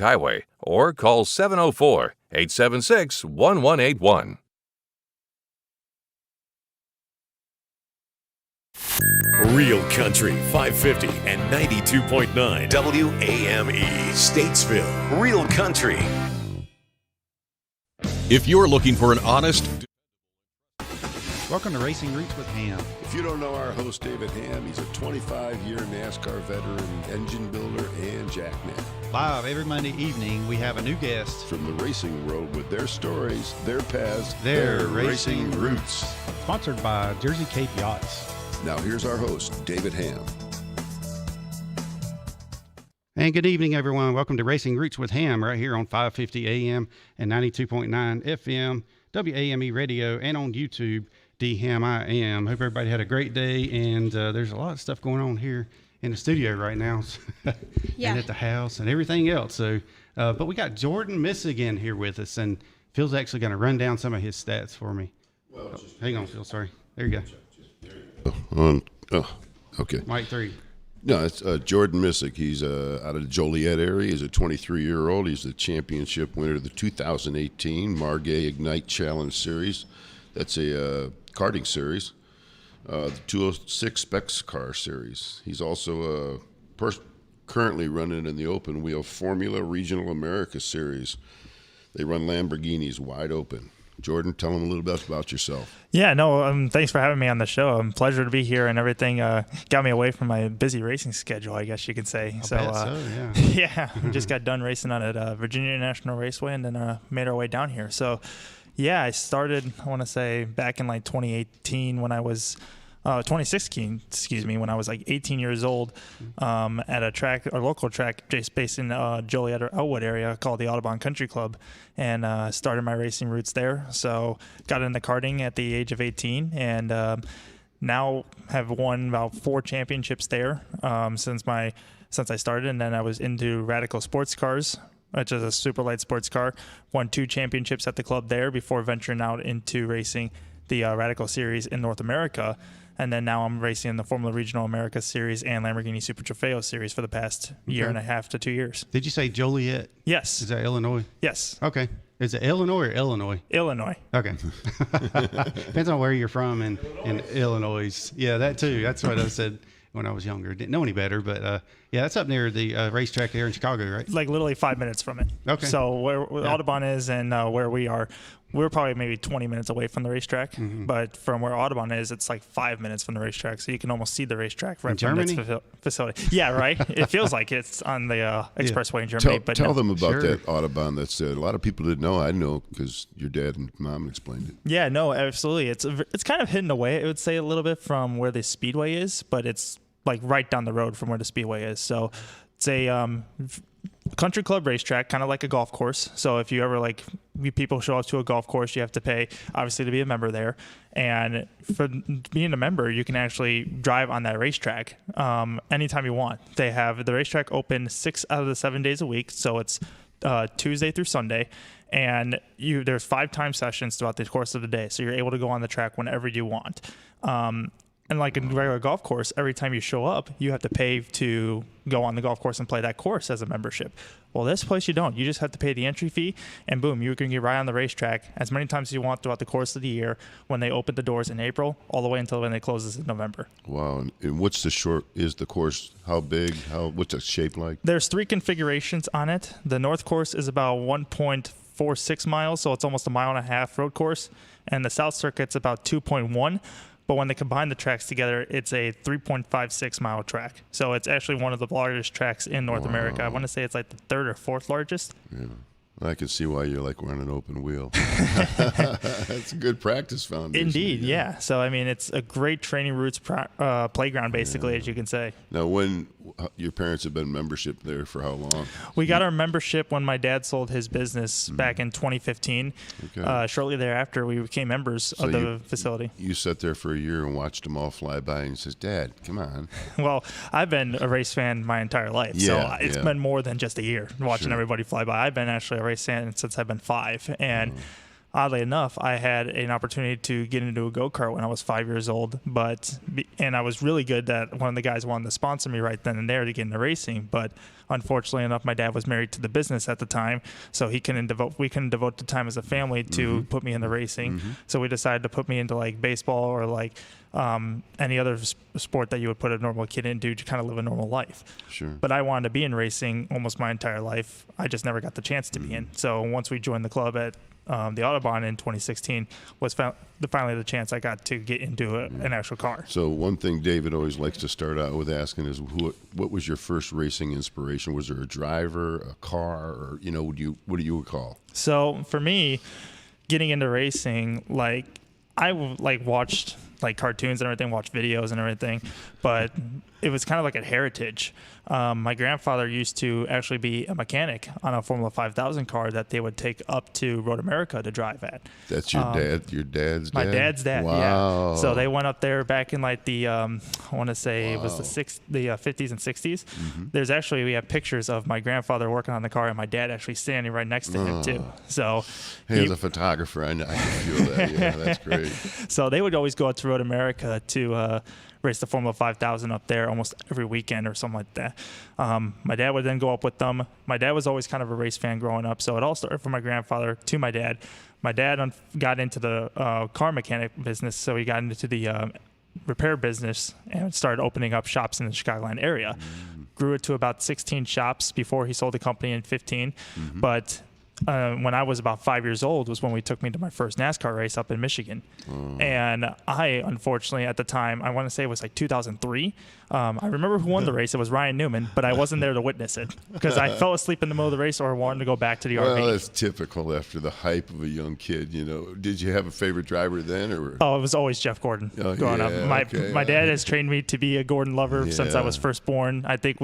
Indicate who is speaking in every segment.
Speaker 1: Highway or call 704-876-1181.
Speaker 2: Real Country 550 and 92.9 WAME Statesville. Real Country.
Speaker 3: If you're looking for an honest...
Speaker 4: Welcome to Racing Roots with Hamm.
Speaker 5: If you don't know our host, David Hamm, he's a 25-year NASCAR veteran, engine builder, and jackman.
Speaker 4: Live every Monday evening, we have a new guest
Speaker 5: From the racing world with their stories, their paths,
Speaker 4: their racing roots. Sponsored by Jersey Cape Yachts.
Speaker 5: Now here's our host, David Hamm.
Speaker 4: And good evening, everyone. Welcome to Racing Roots with Hamm right here on 550 AM and 92.9 FM, WAME Radio, and on YouTube, DHammiam. Hope everybody had a great day, and there's a lot of stuff going on here in the studio right now
Speaker 6: Yeah.
Speaker 4: and at the house and everything else. So, but we got Jordan Missig in here with us, and Phil's actually going to run down some of his stats for me. Hang on, Phil. Sorry. There you go.
Speaker 5: Okay.
Speaker 4: Mic 3.
Speaker 5: No, it's Jordan Missig. He's out of the Joliet area. He's a 23-year-old. He's the championship winner of the 2018 Margay Ignite Challenge Series. That's a karting series. The 206 Specs Car Series. He's also currently running in the open wheel Formula Regional America Series. They run Lamborghinis wide open. Jordan, tell them a little bit about yourself.
Speaker 7: Yeah, no, thanks for having me on the show. Pleasure to be here, and everything got me away from my busy racing schedule, I guess you could say.
Speaker 4: Yeah.
Speaker 7: Yeah, we just got done racing on at Virginia National Raceway, and then made our way down here. So, yeah, I started, I want to say, back in like 2018 when I was 2016, when I was like 18 years old, at a local track just based in Joliet or Elwood area called the Autobahn Country Club, and started my racing roots there. So got into karting at the age of 18, and now have won about 4 championships there since I started. And then I was into Radical Sports Cars, which is a super light sports car. Won 2 championships at the club there before venturing out into racing the Radical Series in North America. And then now I'm racing in the Formula Regional America Series and Lamborghini Super Trofeo Series for the past year and a half to 2 years.
Speaker 4: Did you say Joliet?
Speaker 7: Yes.
Speaker 4: Is that Illinois?
Speaker 7: Yes.
Speaker 4: Okay. Is it Illinois or Illinois?
Speaker 7: Illinois.
Speaker 4: Okay. Depends on where you're from in Illinois. Yeah, that too. That's what I said when I was younger. Didn't know any better, but yeah, that's up near the racetrack there in Chicago, right?
Speaker 7: Like literally 5 minutes from it.
Speaker 4: Okay.
Speaker 7: So where Autobahn is and where we are, we're probably maybe 20 minutes away from the racetrack. Mm-hmm. But from where Autobahn is, it's like 5 minutes from the racetrack. So you can almost see the racetrack right from its facility. Yeah, right? It feels like it's on the expressway in Germany.
Speaker 5: Tell them about that Autobahn. That's a lot of people didn't know. I know because your dad and mom explained it.
Speaker 7: Yeah, no, absolutely. It's kind of hidden away, I would say, a little bit from where the speedway is, but it's like right down the road from where the speedway is. So it's a country club racetrack, kind of like a golf course. So if you ever people show up to a golf course, you have to pay obviously to be a member there. And for being a member, you can actually drive on that racetrack anytime you want. They have the racetrack open 6 out of the 7 days a week. So it's Tuesday through Sunday. And there's 5 time sessions throughout the course of the day. So you're able to go on the track whenever you want. And like a regular golf course, every time you show up, you have to pay to go on the golf course and play that course as a membership. Well, this place you don't. You just have to pay the entry fee, and boom, you can get right on the racetrack as many times as you want throughout the course of the year when they open the doors in April, all the way until when they close in November.
Speaker 5: Wow. And what's is the course? How big? What's the shape like?
Speaker 7: There's 3 configurations on it. The north course is about 1.46 miles, so it's almost a mile and a half road course, and the south circuit's about 2.1. But when they combine the tracks together, it's a 3.56 mile track. So it's actually one of the largest tracks in North America. I want to say it's like the 3rd or 4th largest.
Speaker 5: Yeah. I can see why you like running an open wheel. That's a good practice foundation.
Speaker 7: Indeed, yeah. So, I mean, it's a great training roots playground, basically, as you can say.
Speaker 5: Now, when your parents have been membership there for how long?
Speaker 7: We got our membership when my dad sold his business back in 2015. Okay. Shortly thereafter, we became members of the facility.
Speaker 5: You sat there for a year and watched them all fly by and says, Dad, come on.
Speaker 7: Well, I've been a race fan my entire life, so it's been more than just a year watching everybody fly by. I've been actually a race fan since I've been 5, and oddly enough, I had an opportunity to get into a go-kart when I was 5 years old, and I was really good that one of the guys wanted to sponsor me right then and there to get into racing. But unfortunately enough, my dad was married to the business at the time, so we couldn't devote the time as a family to put me into racing. So we decided to put me into like baseball or like any other sport that you would put a normal kid into to kind of live a normal life.
Speaker 5: Sure.
Speaker 7: But I wanted to be in racing almost my entire life. I just never got the chance to be in. So once we joined the club at the Autobahn in 2016 was finally the chance I got to get into an actual car.
Speaker 5: So one thing David always likes to start out with asking is, what was your first racing inspiration? Was there a driver, a car, or what do you recall?
Speaker 7: So for me, getting into racing, like I watched like cartoons and everything, watched videos and everything, but it was kind of like a heritage. My grandfather used to actually be a mechanic on a Formula 5000 car that they would take up to Road America to drive at.
Speaker 5: That's your dad? Your dad's dad?
Speaker 7: My dad's dad,
Speaker 5: wow.
Speaker 7: yeah. So they went up there back in like the, I want to say it was the 50s and 60s. Mm-hmm. We have pictures of my grandfather working on the car and my dad actually standing right next to him too. So
Speaker 5: as a photographer, I can feel that. Yeah, that's great.
Speaker 7: So they would always go out to Road America to race the Formula 5000 up there almost every weekend or something like that. My dad would then go up with them. My dad was always kind of a race fan growing up, so it all started from my grandfather to my dad. My dad got into the car mechanic business, so he got into the repair business and started opening up shops in the Chicagoland area. Grew it to about 16 shops before he sold the company in 15. But when I was about 5 years old was when we took me to my first NASCAR race up in Michigan. And I, unfortunately, at the time, I want to say it was like 2003. I remember who won the race. It was Ryan Newman, but I wasn't there to witness it because I fell asleep in the middle of the race or wanted to go back to the RV.
Speaker 5: Well, that's typical after the hype of a young kid. Did you have a favorite driver then?
Speaker 7: Oh, it was always Jeff Gordon growing up. My dad has trained me to be a Gordon lover since I was first born. I think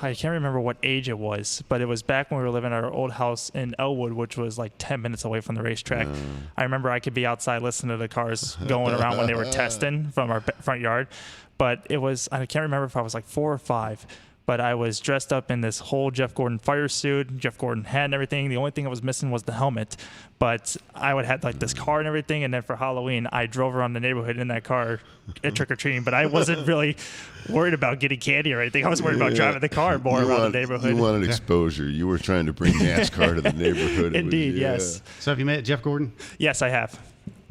Speaker 7: I can't remember what age it was, but it was back when we were living at our old house in Elwood, which was like 10 minutes away from the racetrack. I remember I could be outside listening to the cars going around when they were testing from our front yard. But I can't remember if I was like 4 or 5, but I was dressed up in this whole Jeff Gordon fire suit, Jeff Gordon hat and everything. The only thing I was missing was the helmet. But I would have like this car and everything, and then for Halloween, I drove around the neighborhood in that car trick-or-treating, but I wasn't really worried about getting candy or anything. I was worried about driving the car more around the neighborhood.
Speaker 5: You wanted exposure. You were trying to bring NASCAR to the neighborhood.
Speaker 7: Indeed, yes.
Speaker 4: So have you met Jeff Gordon?
Speaker 7: Yes, I have.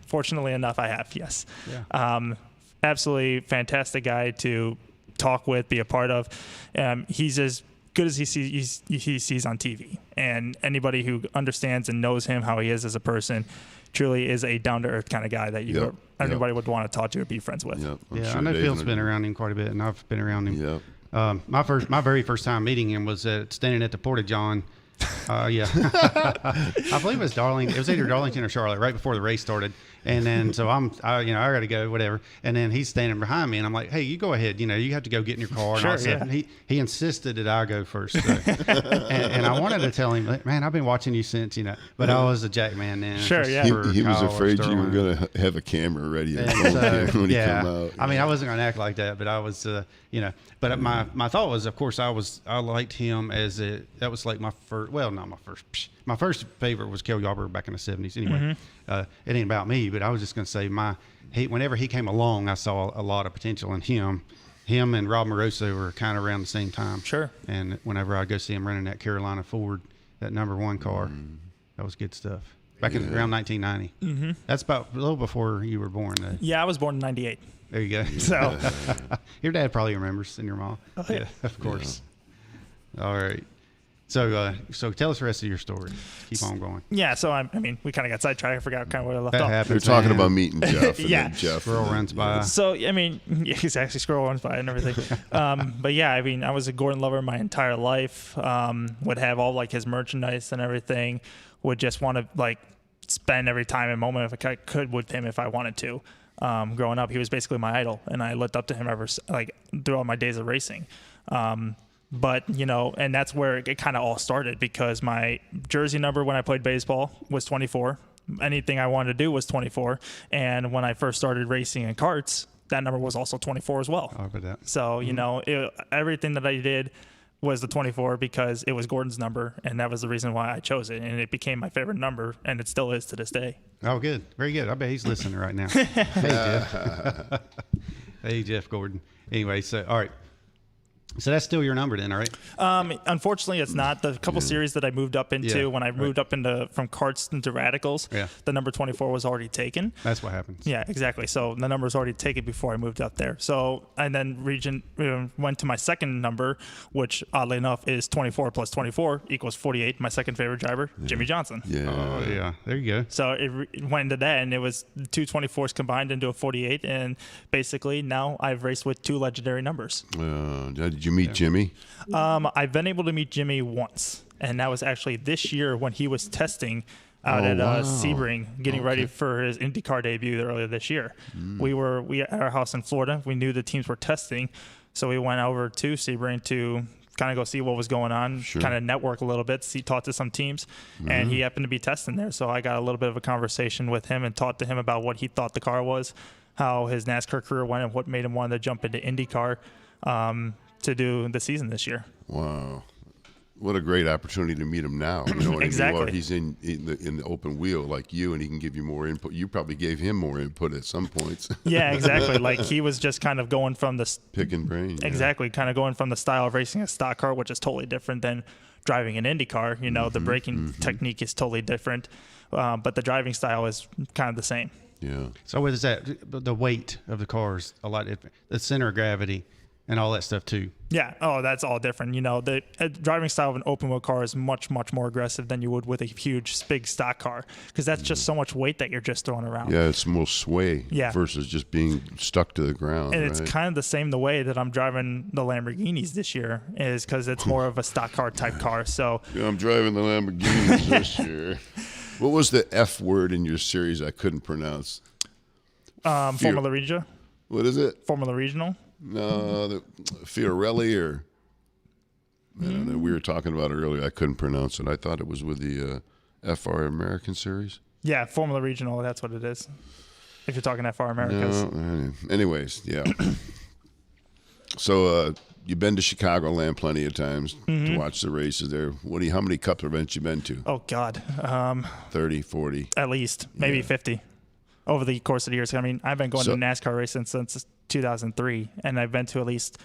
Speaker 7: Fortunately enough, I have, yes. Yeah. Absolutely fantastic guy to talk with, be a part of. He's as good as he sees on TV, and anybody who understands and knows him, how he is as a person, truly is a down-to-earth kind of guy that anybody would want to talk to or be friends with.
Speaker 4: I know Phil's been around him quite a bit, and I've been around him. My very first time meeting him was standing at the Porta-John. I believe it was Darlington. It was either Darlington or Charlotte right before the race started. And then so I got to go, whatever. And then he's standing behind me, and I'm like, hey, you go ahead. You have to go get in your car. And all that. And he insisted that I go first. and I wanted to tell him, man, I've been watching you since, but I was a jack man then.
Speaker 5: He was afraid you were going to have a camera ready when he come out.
Speaker 4: I mean, I wasn't going to act like that, but I was, But my thought was, of course, I liked him that was like my first. Well, not my first. My first favorite was Kel Yarborough back in the 70s. Anyway, it ain't about me, but I was just going to say whenever he came along, I saw a lot of potential in him. Him and Rob Moroso were kind of around the same time.
Speaker 7: Sure.
Speaker 4: And whenever I go see him running that Carolina Ford, that #1 car, that was good stuff. Back in around 1990. That's about a little before you were born.
Speaker 7: Yeah, I was born in 98.
Speaker 4: There you go.
Speaker 7: So
Speaker 4: your dad probably remembers, and your mom.
Speaker 7: Oh, yeah,
Speaker 4: of course. Yeah. All right. So tell us the rest of your story. Keep on going.
Speaker 7: Yeah. So I mean, we kind of got sidetracked. I forgot kind of where I left off.
Speaker 5: We're talking about meeting Jeff. And
Speaker 7: yeah.
Speaker 5: Jeff.
Speaker 4: Squirrel runs by.
Speaker 7: So I mean, exactly. Squirrel runs by and everything. But yeah, I mean, I was a Gordon lover my entire life. Would have all like his merchandise and everything. Would just want to like spend every time and moment if I could with him if I wanted to. Growing up, he was basically my idol, and I looked up to him throughout my days of racing. But, and that's where it kind of all started because my jersey number when I played baseball was 24. Anything I wanted to do was 24. And when I first started racing in karts, that number was also 24 as well.
Speaker 4: I'll bet that.
Speaker 7: So, everything that I did was the 24 because it was Gordon's number, and that was the reason why I chose it, and it became my favorite number, and it still is to this day.
Speaker 4: Oh, good. Very good. I bet he's listening right now. Hey, Jeff. Hey, Jeff Gordon. Anyway, so, all right. So that's still your number then, all right?
Speaker 7: Unfortunately, it's not. The couple series that I moved up into, when I moved up into from karts into radicals, the number 24 was already taken.
Speaker 4: That's what happens.
Speaker 7: Yeah, exactly. So the number was already taken before I moved up there. So and then went to my second number, which oddly enough is 24 plus 24 equals 48. My second favorite driver, Jimmy Johnson.
Speaker 5: Yeah.
Speaker 4: Oh, yeah. There you go.
Speaker 7: So it went into that, and it was two 24s combined into a 48, and basically now I've raced with two legendary numbers.
Speaker 5: Did you meet Jimmy?
Speaker 7: I've been able to meet Jimmy once, and that was actually this year when he was testing out at Sebring, getting ready for his IndyCar debut earlier this year. We at our house in Florida. We knew the teams were testing, so we went over to Sebring to kind of go see what was going on, kind of network a little bit, talk to some teams, and he happened to be testing there. So I got a little bit of a conversation with him and talked to him about what he thought the car was, how his NASCAR career went, and what made him want to jump into IndyCar to do the season this year.
Speaker 5: Wow. What a great opportunity to meet him now. You know what
Speaker 7: Exactly.
Speaker 5: I mean? Well, he's in the open wheel like you, and he can give you more input. You probably gave him more input at some points.
Speaker 7: Yeah, exactly. Like he was just kind of going from the
Speaker 5: Picking brain.
Speaker 7: Exactly, kind of going from the style of racing a stock car, which is totally different than driving an Indy car. You know, the braking technique is totally different, but the driving style is kind of the same.
Speaker 5: Yeah.
Speaker 4: So what is that? The weight of the cars, a lot different. The center of gravity and all that stuff too.
Speaker 7: Yeah. Oh, that's all different. You know, the driving style of an open wheel car is much, much more aggressive than you would with a huge, big stock car, because that's just so much weight that you're just throwing around.
Speaker 5: Yeah, it's more sway versus just being stuck to the ground.
Speaker 7: And
Speaker 5: right?
Speaker 7: it's kind of the same the way that I'm driving the Lamborghinis this year, is because it's more of a stock car type car. So
Speaker 5: yeah, I'm driving the Lamborghinis this year. What was the F word in your series I couldn't pronounce?
Speaker 7: Formula Regia.
Speaker 5: What is it?
Speaker 7: Formula Regional.
Speaker 5: No, the Fiorelli or I don't know. We were talking about it earlier. I couldn't pronounce it. I thought it was with the FR American Series.
Speaker 7: Yeah, Formula Regional. That's what it is. If you're talking FR Americas.
Speaker 5: No, anyways, yeah. So you've been to Chicagoland plenty of times to watch the races there. How many Cup events you been to?
Speaker 7: Oh God.
Speaker 5: 30, 40?
Speaker 7: At least, maybe 50 over the course of the years. I mean, I've been going to NASCAR racing since 2003, and I've been to at least,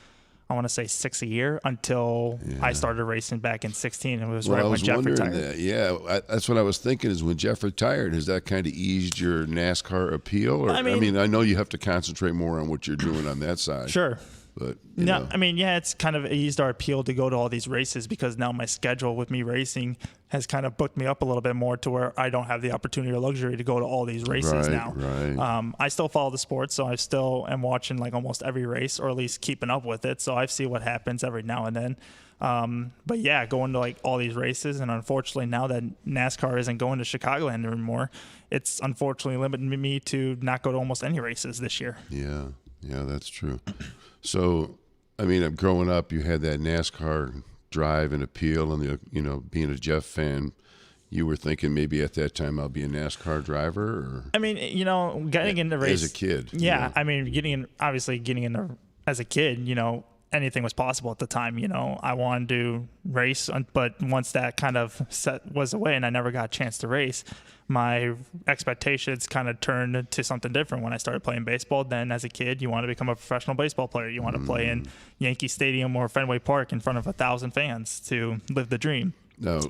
Speaker 7: I want to say 6 a year until I started racing back in 16. And it was right when Jeff retired.
Speaker 5: That. Yeah, that's what I was thinking is when Jeff retired, has that kind of eased your NASCAR appeal? Or, I mean, I know you have to concentrate more on what you're doing on that side.
Speaker 7: Sure.
Speaker 5: But
Speaker 7: no, I mean, yeah, it's kind of eased our appeal to go to all these races, because now my schedule with me racing has kind of booked me up a little bit more to where I don't have the opportunity or luxury to go to all these races now.
Speaker 5: Right.
Speaker 7: I still follow the sport, so I still am watching like almost every race, or at least keeping up with it. So I see what happens every now and then. But yeah, going to like all these races, and unfortunately now that NASCAR isn't going to Chicagoland anymore, it's unfortunately limited me to not go to almost any races this year.
Speaker 5: Yeah, that's true. So, I mean, growing up, you had that NASCAR drive and appeal, and being a Jeff fan, you were thinking maybe at that time I'll be a NASCAR driver. Or
Speaker 7: I mean, getting into race
Speaker 5: as a kid.
Speaker 7: Yeah, I mean, getting in as a kid, anything was possible at the time. I wanted to race, but once that kind of was away and I never got a chance to race, my expectations kind of turned to something different when I started playing baseball. Then as a kid, you want to become a professional baseball player. You want to play in Yankee Stadium or Fenway Park in front of 1,000 fans to live the dream.
Speaker 5: Now,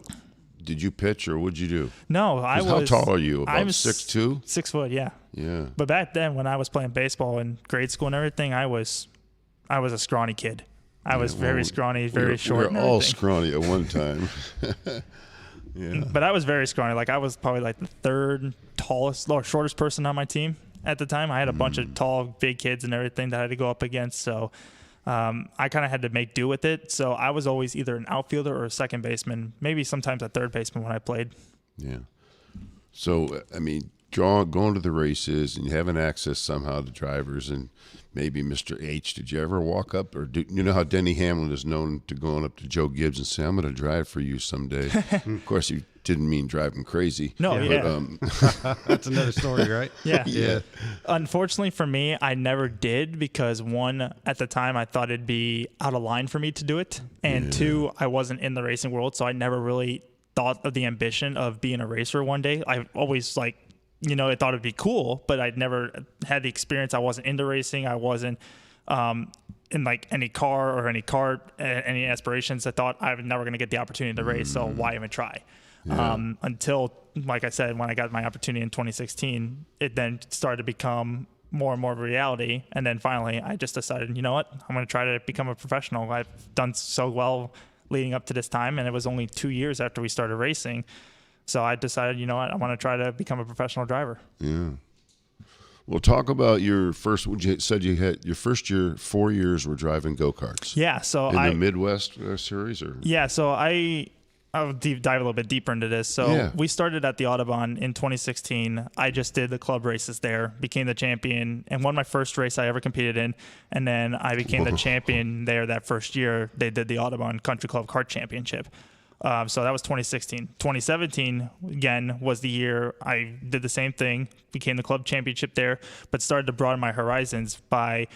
Speaker 5: did you pitch or what'd you do?
Speaker 7: No, I was.
Speaker 5: How tall are you? About 6'2"?
Speaker 7: 6 foot, yeah.
Speaker 5: Yeah.
Speaker 7: But back then, when I was playing baseball in grade school and everything, I was a scrawny kid. I was very scrawny, very short.
Speaker 5: We were all scrawny at one time. Yeah.
Speaker 7: But I was very scrawny. Like I was probably like the third tallest or shortest person on my team at the time. I had a bunch of tall, big kids and everything that I had to go up against. So I kind of had to make do with it. So I was always either an outfielder or a second baseman, maybe sometimes a third baseman when I played.
Speaker 5: Yeah. So, I mean, going to the races and having access somehow to drivers and maybe Mr. H, did you ever walk up or you know how Denny Hamlin is known to going up to Joe Gibbs and say, I'm going to drive for you someday. Of course, he didn't mean drive him crazy.
Speaker 7: No,
Speaker 5: But,
Speaker 4: That's another story, right?
Speaker 7: Yeah.
Speaker 5: yeah.
Speaker 7: Unfortunately for me, I never did because one, at the time, I thought it'd be out of line for me to do it. And two, I wasn't in the racing world, so I never really thought of the ambition of being a racer one day. I always I thought it'd be cool, but I'd never had the experience. I wasn't into racing. I wasn't in like any car or any kart, any aspirations. I thought I was never going to get the opportunity to race, so why even try? Yeah. Until, like I said, when I got my opportunity in 2016, it then started to become more and more of a reality. And then finally, I just decided, you know what? I'm going to try to become a professional. I've done so well leading up to this time, and it was only 2 years after we started racing. So I decided, you know what, I want to try to become a professional driver.
Speaker 5: Yeah. Well, talk about your first. You said you had your first year, 4 years were driving go-karts.
Speaker 7: Yeah. So
Speaker 5: in the Midwest series, or
Speaker 7: so I'll dive a little bit deeper into this. So we started at the Autobahn in 2016. I just did the club races there, became the champion, and won my first race I ever competed in. And then I became the champion there that first year. They did the Autobahn Country Club Kart Championship. So that was 2016. 2017, again, was the year I did the same thing, became the club championship there, but started to broaden my horizons by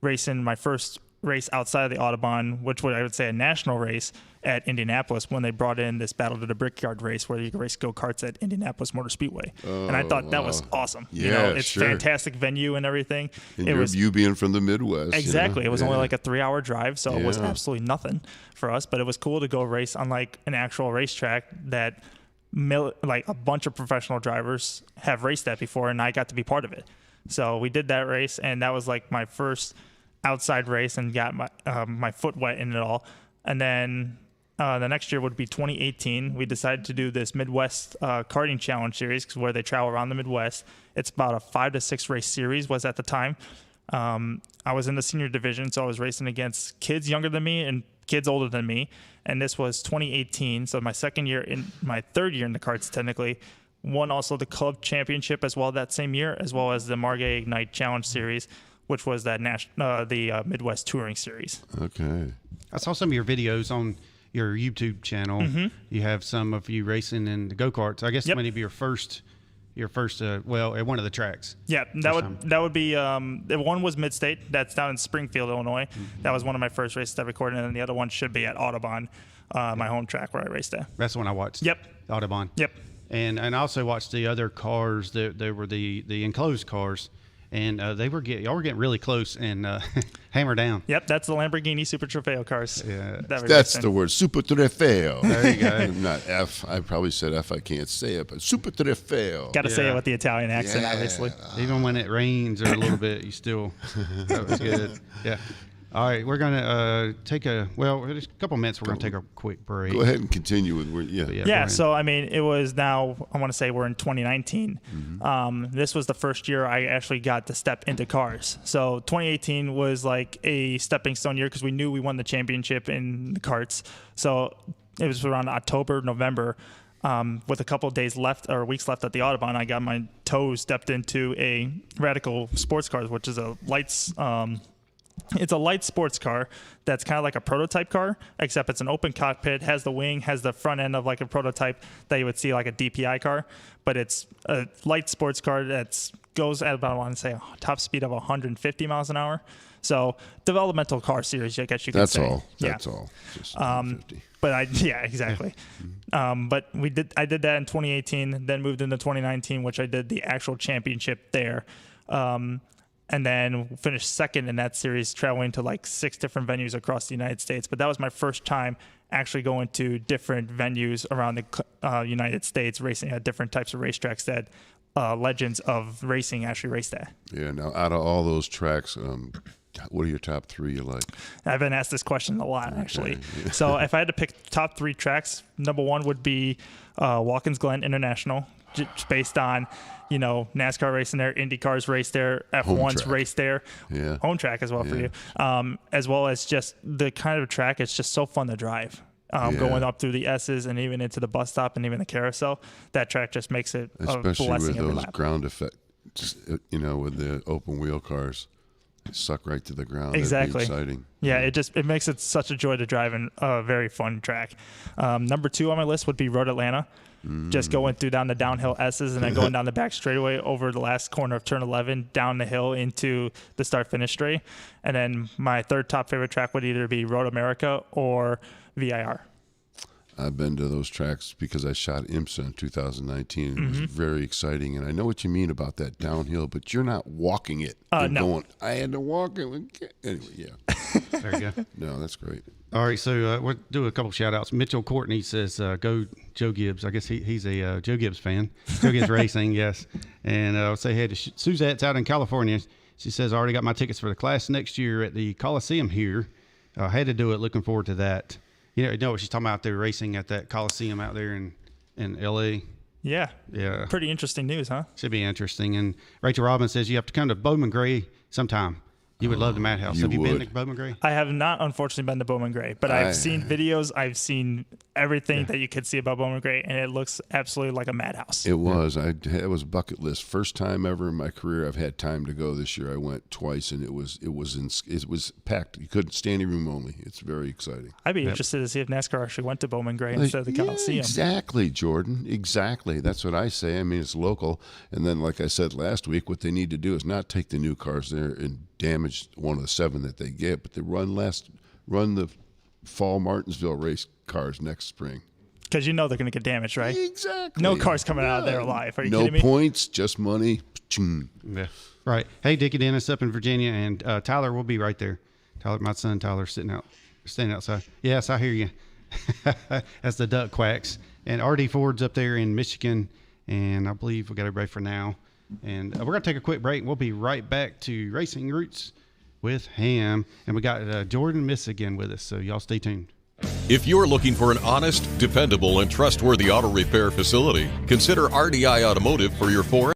Speaker 7: racing my first race outside of the Autobahn, which I would say a national race at Indianapolis, when they brought in this Battle to the Brickyard race where you could race go-karts at Indianapolis Motor Speedway. And I thought that was awesome.
Speaker 5: Yeah,
Speaker 7: it's fantastic venue and everything.
Speaker 5: And you being from the Midwest.
Speaker 7: Exactly. It was only like a 3-hour drive, so it was absolutely nothing for us, but it was cool to go race on like an actual racetrack that like a bunch of professional drivers have raced at before, and I got to be part of it. So we did that race, and that was like my first outside race and got my foot wet in it all. And then the next year would be 2018. We decided to do this Midwest karting challenge series, because where they travel around the Midwest. It's about a 5 to 6 race series was at the time. I was in the senior division, so I was racing against kids younger than me and kids older than me. And this was 2018, so my third year in the karts technically. Won also the club championship as well that same year, as well as the Margay Ignite Challenge Series, which was that the Midwest Touring Series.
Speaker 5: Okay.
Speaker 4: I saw some of your videos on your YouTube channel. Mm-hmm. You have some of you racing in the go-karts. I guess maybe your first at one of the tracks. Yeah,
Speaker 7: that would be one was Mid-State. That's down in Springfield, Illinois. Mm-hmm. That was one of my first races I recorded, and then the other one should be at Autobahn, my home track where I raced at.
Speaker 4: That's the one I watched.
Speaker 7: Yep.
Speaker 4: Autobahn.
Speaker 7: Yep.
Speaker 4: And I also watched the other cars. There were the enclosed cars. And y'all were getting really close and hammer down.
Speaker 7: Yep, that's the Lamborghini Super Trofeo cars.
Speaker 5: Yeah, that's the word, Super Trofeo. There you go. Not F. I probably said F. I can't say it, but Super Trofeo.
Speaker 7: Got to say it with the Italian accent, obviously.
Speaker 4: Even when it rains or a little bit, you still. That was good. Yeah. All right, we're going to take a couple minutes. We're going to take a quick break.
Speaker 5: Go ahead and continue with
Speaker 7: so, I mean, it was now, I want to say we're in 2019. Mm-hmm. This was the first year I actually got to step into cars. So 2018 was like a stepping stone year because we knew we won the championship in the karts. So it was around October, November. With a couple of days left or weeks left at the Autobahn, I got my toes stepped into a Radical sports car, which is a lights it's a light sports car that's kind of like a prototype car, except it's an open cockpit, has the wing, has the front end of like a prototype that you would see like a DPI car, but it's a light sports car that goes at about, I want to say, a top speed of 150 miles an hour. So developmental car series, I guess you could say.
Speaker 5: That's all. Just 150.
Speaker 7: But exactly. But I did that in 2018, then moved into 2019, which I did the actual championship there. And then finished second in that series, traveling to like 6 different venues across the United States. But that was my first time actually going to different venues around the United States, racing at different types of racetracks that legends of racing actually raced at.
Speaker 5: Yeah. Now, out of all those tracks, what are your top 3 you like?
Speaker 7: I've been asked this question a lot, actually. Yeah. So if I had to pick top 3 tracks, number 1 would be Watkins Glen International, just based on, NASCAR racing there, Indy cars race there, F1's race there, home track as well for you, as well as just the kind of track. It's just so fun to drive. going up through the S's and even into the bus stop and even the carousel. That track just makes it
Speaker 5: especially
Speaker 7: a blessing
Speaker 5: with
Speaker 7: every
Speaker 5: those
Speaker 7: lap.
Speaker 5: ground effects. With the open wheel cars, they suck right to the ground.
Speaker 7: Exactly.
Speaker 5: That'd be exciting.
Speaker 7: Yeah, it makes it such a joy to drive and a very fun track. Number 2 on my list would be Road Atlanta. Just going through down the downhill S's and then going down the back straightaway over the last corner of turn 11, down the hill into the start-finish straight. And then my third top favorite track would either be Road America or VIR.
Speaker 5: I've been to those tracks because I shot IMSA in 2019. It was very exciting, and I know what you mean about that downhill, but you're not walking it.
Speaker 7: No.
Speaker 5: Going, I had to walk it. Anyway, yeah.
Speaker 4: There you go.
Speaker 5: No, that's great.
Speaker 4: All right, so we'll do a couple shout outs. Mitchell Courtney says, go Joe Gibbs. I guess he's a Joe Gibbs fan. Joe Gibbs Racing, yes. And I'll say hey to Suzette's out in California. She says, I already got my tickets for the class next year at the Coliseum here. I had to do it. Looking forward to that. You know what she's talking about? They're racing at that Coliseum out there in L.A.
Speaker 7: Yeah.
Speaker 4: Yeah.
Speaker 7: Pretty interesting news, huh?
Speaker 4: Should be interesting. And Rachel Robbins says you have to come to Bowman Gray sometime. You would love the Madhouse. Have you been to Bowman Gray?
Speaker 7: I have not, unfortunately, been to Bowman Gray, but I've seen videos. I've seen everything that you could see about Bowman Gray, and it looks absolutely like a madhouse.
Speaker 5: It was. It was a bucket list. First time ever in my career I've had time to go. This year I went twice, and it was packed. You couldn't standing room only. It's very exciting.
Speaker 7: I'd be interested to see if NASCAR actually went to Bowman Gray instead of the Coliseum.
Speaker 5: Exactly, Jordan. Exactly. That's what I say. I mean, it's local. And then, like I said last week, what they need to do is not take the new cars there and damage one of the 7 that they get, but they run the fall Martinsville race cars next spring.
Speaker 7: Because they're going to get damaged, right?
Speaker 5: Exactly.
Speaker 7: No cars coming out of there alive. Are you kidding me?
Speaker 5: No points, just money.
Speaker 4: Yeah. Right. Hey, Dickie Dennis up in Virginia, and Tyler will be right there. Tyler, my son Tyler, standing outside. Yes, I hear you. As the duck quacks. And RD Ford's up there in Michigan, and I believe we got everybody for now. And we're going to take a quick break. We'll be right back to Racing Roots with Hamm. And we got Jordan Missig with us, so y'all stay tuned.
Speaker 3: If you're looking for an honest, dependable, and trustworthy auto repair facility, consider RDI Automotive for your Ford.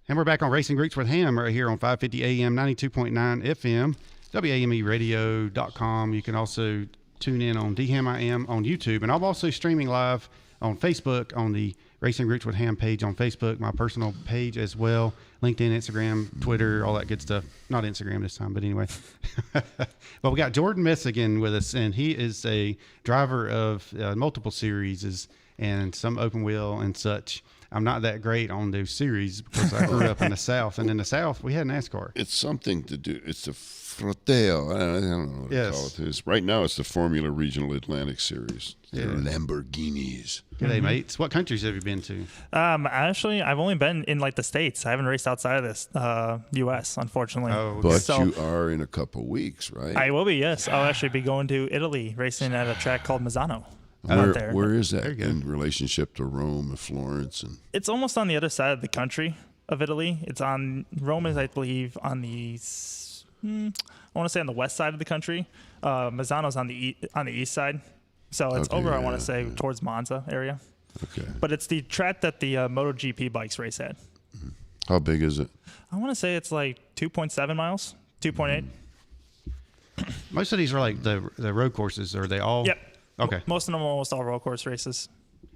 Speaker 4: And we're back on Racing Roots with Hamm right here on 550 AM, 92.9 FM, WAMEradio.com. You can also tune in on DHammiam on YouTube. And I'm also streaming live on Facebook on the Racing Roots with Hamm page on Facebook, my personal page as well. LinkedIn, Instagram, Twitter, all that good stuff. Not Instagram this time, but anyway. But we got Jordan Missig with us, and he is a driver of multiple series and some open wheel and such. I'm not that great on those series because I grew up in the South, and in the South we had NASCAR.
Speaker 5: It's something to do. It's the Trofeo. I don't know what to call it. Right now it's the Formula Regional Atlantic Series. They're Lamborghinis.
Speaker 4: G'day, mates. What countries have you been to?
Speaker 7: Actually, I've only been in like the States. I haven't raced outside of this U.S., unfortunately.
Speaker 4: Oh,
Speaker 5: But you are in a couple weeks, right?
Speaker 7: I will be, yes. I'll actually be going to Italy, racing at a track called Misano.
Speaker 5: Where is that in relationship to Rome and Florence? And
Speaker 7: it's almost on the other side of the country of Italy. It's on Rome is, I believe, on the I want to say on the west side of the country. Misano's on the east side, so it's over. I want to say towards Monza area.
Speaker 5: Okay,
Speaker 7: but it's the track that the MotoGP bikes race at.
Speaker 5: How big is it?
Speaker 7: I want to say it's like 2.7 miles, 2.8.
Speaker 4: Most of these are like the road courses. Are they all?
Speaker 7: Yep.
Speaker 4: Okay.
Speaker 7: Most of them are almost all road course races.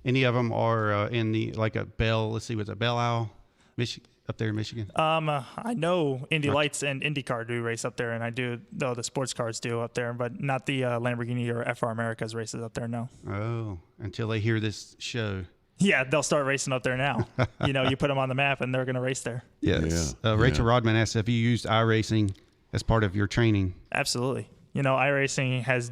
Speaker 4: Any of them are in the like a Belle? Let's see, was it Belle Isle, Michigan, up there in Michigan?
Speaker 7: I know Indy Lights and IndyCar do race up there, and I do though the sports cars do up there, but not the Lamborghini or FR America's races up there. No.
Speaker 4: Oh, until they hear this show.
Speaker 7: Yeah, they'll start racing up there now. You put them on the map, and they're going to race there.
Speaker 4: Yes. Rachel Rodman asked if you used iRacing as part of your training.
Speaker 7: Absolutely. iRacing has,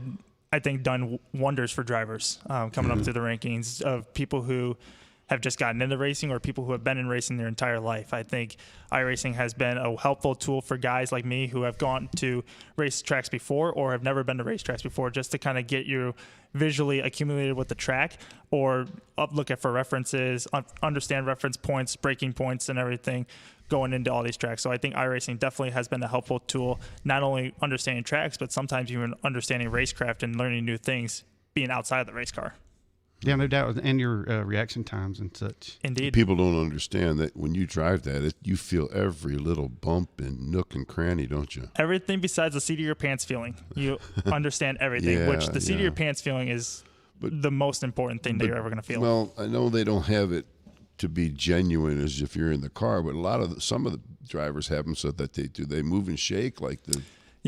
Speaker 7: I think, done wonders for drivers coming up through the rankings of people who have just gotten into racing or people who have been in racing their entire life. I think iRacing has been a helpful tool for guys like me who have gone to race tracks before or have never been to race tracks before, just to kind of get you visually accumulated with the track or look at for references, understand reference points, braking points, and everything going into all these tracks. So I think iRacing definitely has been a helpful tool, not only understanding tracks, but sometimes even understanding racecraft and learning new things being outside of the race car.
Speaker 4: Yeah, no doubt. And your reaction times and such.
Speaker 7: Indeed.
Speaker 5: People don't understand that when you drive that, you feel every little bump and nook and cranny, don't you?
Speaker 7: Everything besides the seat of your pants feeling. You understand everything, which the seat of your pants feeling is the most important thing that you're ever going to feel.
Speaker 5: Well, I know they don't have it to be genuine as if you're in the car, but some of the drivers have them so that they move and shake like the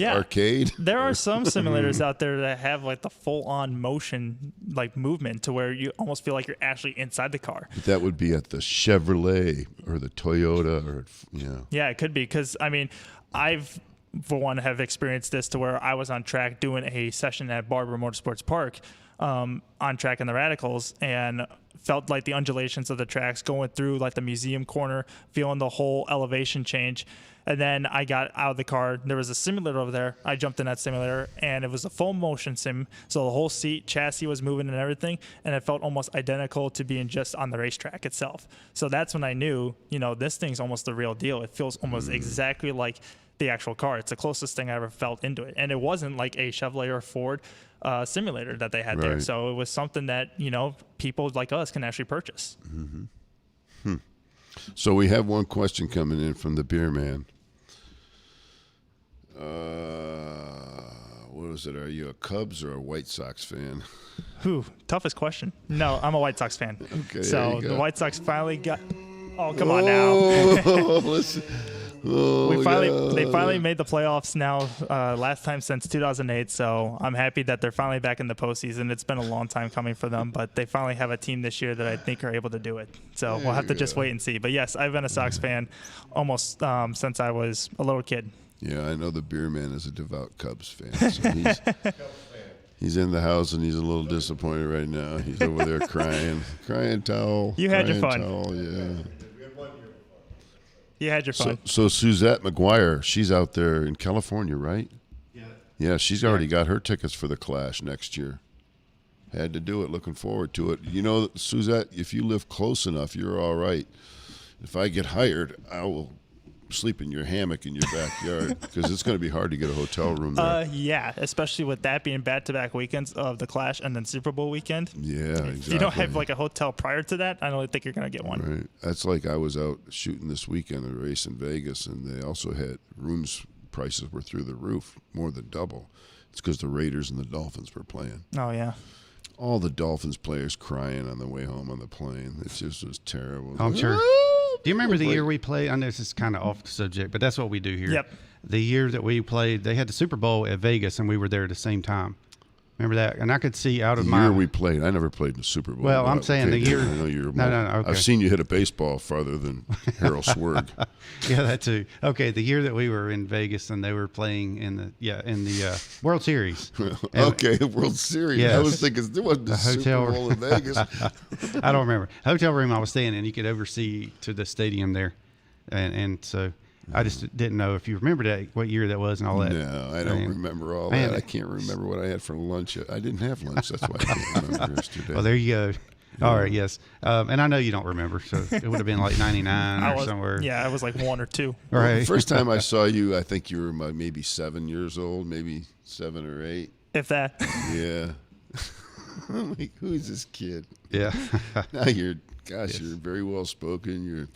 Speaker 5: arcade.
Speaker 7: There are some simulators out there that have like the full-on motion, like movement, to where you almost feel like you're actually inside the car.
Speaker 5: But that would be at the Chevrolet or the Toyota, or
Speaker 7: Yeah, it could be, because I mean, I've for one have experienced this to where I was on track doing a session at Barber Motorsports Park, on track in the radicals, and felt like the undulations of the tracks going through like the museum corner, feeling the whole elevation change. And then I got out of the car. There was a simulator over there. I jumped in that simulator, and it was a full motion sim. So the whole seat, chassis was moving and everything, and it felt almost identical to being just on the racetrack itself. So that's when I knew, this thing's almost the real deal. It feels almost exactly like the actual car. It's the closest thing I ever felt into it. And it wasn't like a Chevrolet or Ford simulator that they had there. So it was something that, people like us can actually purchase.
Speaker 5: Mm-hmm. So we have one question coming in from the beer man. What was it? Are you a Cubs or a White Sox fan?
Speaker 7: Toughest question. No, I'm a White Sox fan.
Speaker 5: Okay.
Speaker 7: So the White Sox finally got. Oh, come on now.
Speaker 5: Listen.
Speaker 7: They finally made the playoffs now, last time since 2008. So I'm happy that they're finally back in the postseason. It's been a long time coming for them, but they finally have a team this year that I think are able to do it. So we'll have to just wait and see. But yes, I've been a Sox fan almost since I was a little kid.
Speaker 5: Yeah, I know the beer man is a devout Cubs fan. So he's in the house and he's a little disappointed right now. He's over there crying towel.
Speaker 7: You had your fun.
Speaker 5: Towel, yeah.
Speaker 7: You had your fun.
Speaker 5: So Suzette McGuire, she's out there in California, right? Yeah. Yeah, she's already got her tickets for the Clash next year. Had to do it. Looking forward to it. Suzette, if you live close enough, you're all right. If I get hired, I will sleep in your hammock in your backyard because it's going to be hard to get a hotel room there.
Speaker 7: Yeah, especially with that being back-to-back weekends of the Clash and then Super Bowl weekend.
Speaker 5: Yeah, exactly.
Speaker 7: If you don't have like a hotel prior to that, I don't think you're going to get one.
Speaker 5: Right. That's like I was out shooting this weekend a race in Vegas, and they also had prices were through the roof, more than double. It's because the Raiders and the Dolphins were playing.
Speaker 7: Oh yeah.
Speaker 5: All the Dolphins players crying on the way home on the plane. It just was terrible.
Speaker 4: I'm sure. Do you remember the year we played? I know this is kind of off the subject, but that's what we do here.
Speaker 7: Yep.
Speaker 4: The year that we played, they had the Super Bowl at Vegas, and we were there at the same time. Remember that? And I could see out of
Speaker 5: The
Speaker 4: my
Speaker 5: year we played, I never played in the Super Bowl.
Speaker 4: Well, I'm saying the year.
Speaker 5: I know you're.
Speaker 4: No, okay.
Speaker 5: I've seen you hit a baseball farther than Harold Swirg.
Speaker 4: Yeah, that too. Okay, the year that we were in Vegas and they were playing in the World Series.
Speaker 5: Okay, World Series.
Speaker 4: Yes.
Speaker 5: I was thinking there wasn't a
Speaker 4: hotel
Speaker 5: Super Bowl in Vegas.
Speaker 4: I don't remember. Hotel room I was staying in, you could oversee to the stadium there, and so I just didn't know if you remember that, what year that was and all that.
Speaker 5: No, I don't remember all that. I can't remember what I had for lunch. I didn't have lunch. That's why I can't remember yesterday.
Speaker 4: Well, there you go. All right, yes. And I know you don't remember, so it would have been like 99 or somewhere.
Speaker 7: Yeah, I was like 1 or 2.
Speaker 4: All right.
Speaker 5: The first time I saw you, I think you were maybe 7 years old, maybe 7 or 8.
Speaker 7: If that.
Speaker 5: Yeah. I'm like, who's this kid?
Speaker 4: Yeah.
Speaker 5: Now you're very well spoken.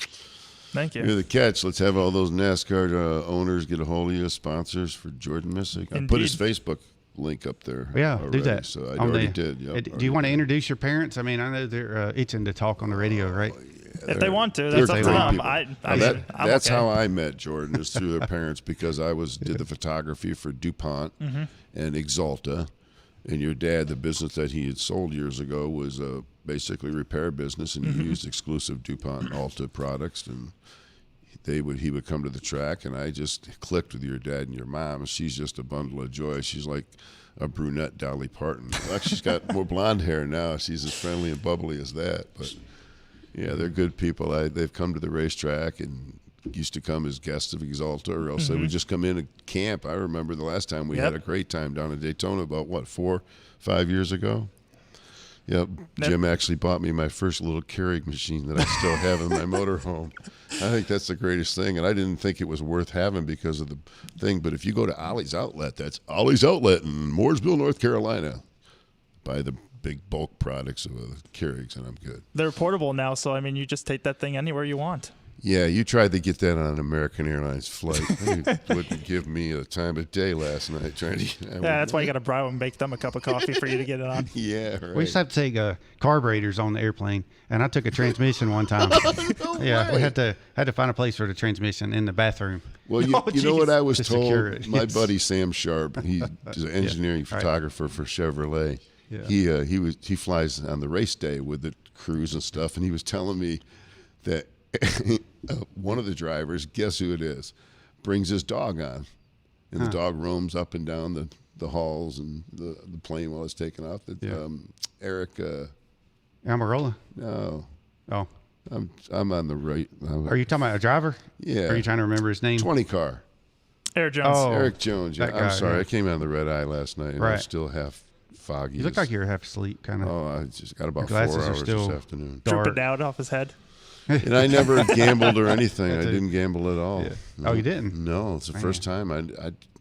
Speaker 7: Thank you.
Speaker 5: You're the catch. Let's have all those NASCAR owners get a hold of you, sponsors for Jordan Missig. I put his Facebook link up there.
Speaker 4: Yeah,
Speaker 5: already,
Speaker 4: do that.
Speaker 5: So I already did. Yep,
Speaker 4: do you want to introduce your parents? I mean, I know they're itching to talk on the radio, right?
Speaker 7: If they want to, that's up to them.
Speaker 5: That's how I met Jordan, is through their parents, because I did the photography for DuPont and Exalta. And your dad, the business that he had sold years ago was basically repair business, and he used exclusive DuPont and Alta products. And he would come to the track, and I just clicked with your dad and your mom. She's just a bundle of joy. She's like a brunette Dolly Parton. Like, she's got more blonde hair now. She's as friendly and bubbly as that. But yeah, they're good people. They've come to the racetrack and used to come as guests of Exalta, or else they would just come in and camp. I remember the last time we had a great time down in Daytona about 4-5 years ago. Yep. Jim actually bought me my first little Keurig machine that I still have in my motorhome. I think that's the greatest thing, and I didn't think it was worth having because of the thing. But if you go to Ollie's Outlet, that's Ollie's Outlet in Mooresville, North Carolina, buy the big bulk products of Keurigs, and I'm good.
Speaker 7: They're portable now, so I mean, you just take that thing anywhere you want.
Speaker 5: Yeah, you tried to get that on an American Airlines flight. They wouldn't give me a time of day last night trying to.
Speaker 7: That's why you got to bribe them and make them a cup of coffee for you to get it on.
Speaker 5: Yeah, right.
Speaker 4: We used to have to take carburetors on the airplane, and I took a transmission one time. We had to find a place for the transmission in the bathroom.
Speaker 5: Well, you know what I was
Speaker 4: to
Speaker 5: told? My buddy Sam Sharp, he's an engineering photographer for Chevrolet. Yeah. He flies on the race day with the crews and stuff, and he was telling me that one of the drivers, guess who it is, brings his dog on, and the dog roams up and down the halls and the plane while it's taking off. Eric
Speaker 4: Amarola?
Speaker 5: No.
Speaker 4: Oh.
Speaker 5: I'm on the right.
Speaker 4: Are you talking about a driver?
Speaker 5: Yeah.
Speaker 4: Are you trying to remember his name?
Speaker 5: 20 car.
Speaker 7: Eric Jones.
Speaker 4: Oh,
Speaker 5: Eric Jones. Yeah. I'm sorry.
Speaker 4: Yeah.
Speaker 5: I came out of the red eye last night, and I was still half foggy.
Speaker 4: You look like you're half asleep, kind of.
Speaker 5: Oh, I just got about 4
Speaker 4: glasses are
Speaker 5: hours
Speaker 4: still
Speaker 5: this afternoon.
Speaker 7: Dripping out off his head.
Speaker 5: And I never gambled or anything. I didn't gamble at all.
Speaker 4: Yeah.
Speaker 5: No.
Speaker 4: Oh, you didn't?
Speaker 5: No, it's the first time.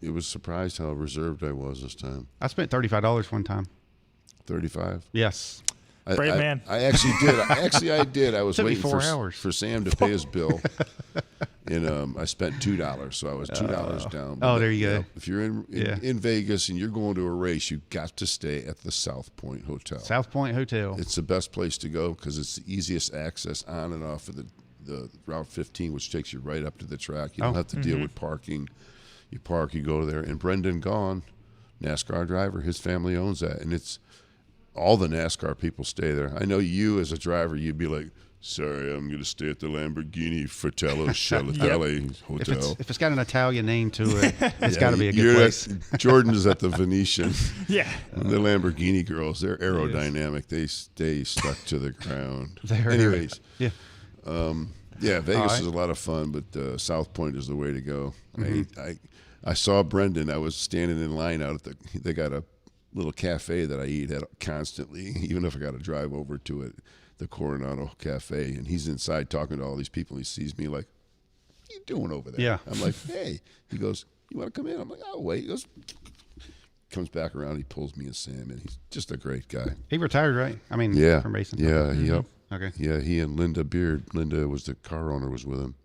Speaker 5: It was surprised how reserved I was this time.
Speaker 4: I spent $35 one time.
Speaker 5: 35?
Speaker 4: Yes.
Speaker 7: Brave man.
Speaker 5: I actually did. I did. I was
Speaker 4: Took me
Speaker 5: waiting
Speaker 4: 4 hours.
Speaker 5: for Sam to pay his bill. And I spent $2, so I was $2 down.
Speaker 4: Oh, there you go.
Speaker 5: If you're in Vegas and you're going to a race, you've got to stay at the South Point Hotel.
Speaker 4: South Point Hotel.
Speaker 5: It's the best place to go because it's the easiest access on and off of the Route 15, which takes you right up to the track. You don't have to deal with parking. You park, you go there. And Brendan Gaughan, NASCAR driver, his family owns that, and it's all the NASCAR people stay there. I know you as a driver, you'd be like, sorry, I'm going to stay at the Lamborghini Fratello Scelatelli Hotel.
Speaker 4: If it's got an Italian name to it, it's got to be a good place.
Speaker 5: Jordan is at the Venetian.
Speaker 7: Yeah.
Speaker 5: The Lamborghini girls, they're aerodynamic. They stay stuck to the ground. Anyways.
Speaker 4: Yeah.
Speaker 5: Vegas is a lot of fun, but South Point is the way to go. I saw Brendan. I was standing in line out at they got a little cafe that I eat at constantly, even if I got to drive over to it, the Coronado Cafe, and he's inside talking to all these people. He sees me like, what are you doing over there?
Speaker 4: Yeah.
Speaker 5: I'm like, hey. He goes, you want to come in? I'm like, oh, wait. He goes, comes back around. He pulls me and Sam in. He's just a great guy.
Speaker 4: He retired, right? I mean, from racing.
Speaker 5: Yeah, yep.
Speaker 4: Okay.
Speaker 5: Yeah, he and Linda Beard. Linda was the car owner, was with him.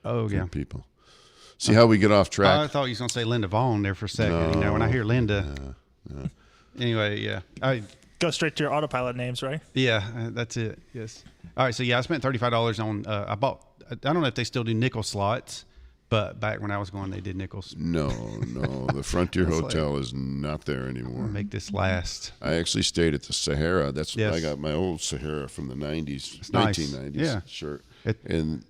Speaker 4: Oh, yeah.
Speaker 5: People. See how we get off
Speaker 4: I
Speaker 5: track?
Speaker 4: thought you was going to say Linda Vaughn there for a second. When I hear Linda. Anyway, yeah.
Speaker 7: Go straight to your autopilot names, right?
Speaker 4: Yeah, that's it. Yes. All right. So, yeah, I spent $35 on, I don't know if they still do nickel slots, but back when I was going, they did nickels.
Speaker 5: No. The Frontier Hotel is not there anymore.
Speaker 4: Make this last.
Speaker 5: I actually stayed at the Sahara.
Speaker 4: Yes.
Speaker 5: I got my old Sahara from the 90s,
Speaker 4: It's nice.
Speaker 5: 1990s.
Speaker 4: Yeah.
Speaker 5: Sure. And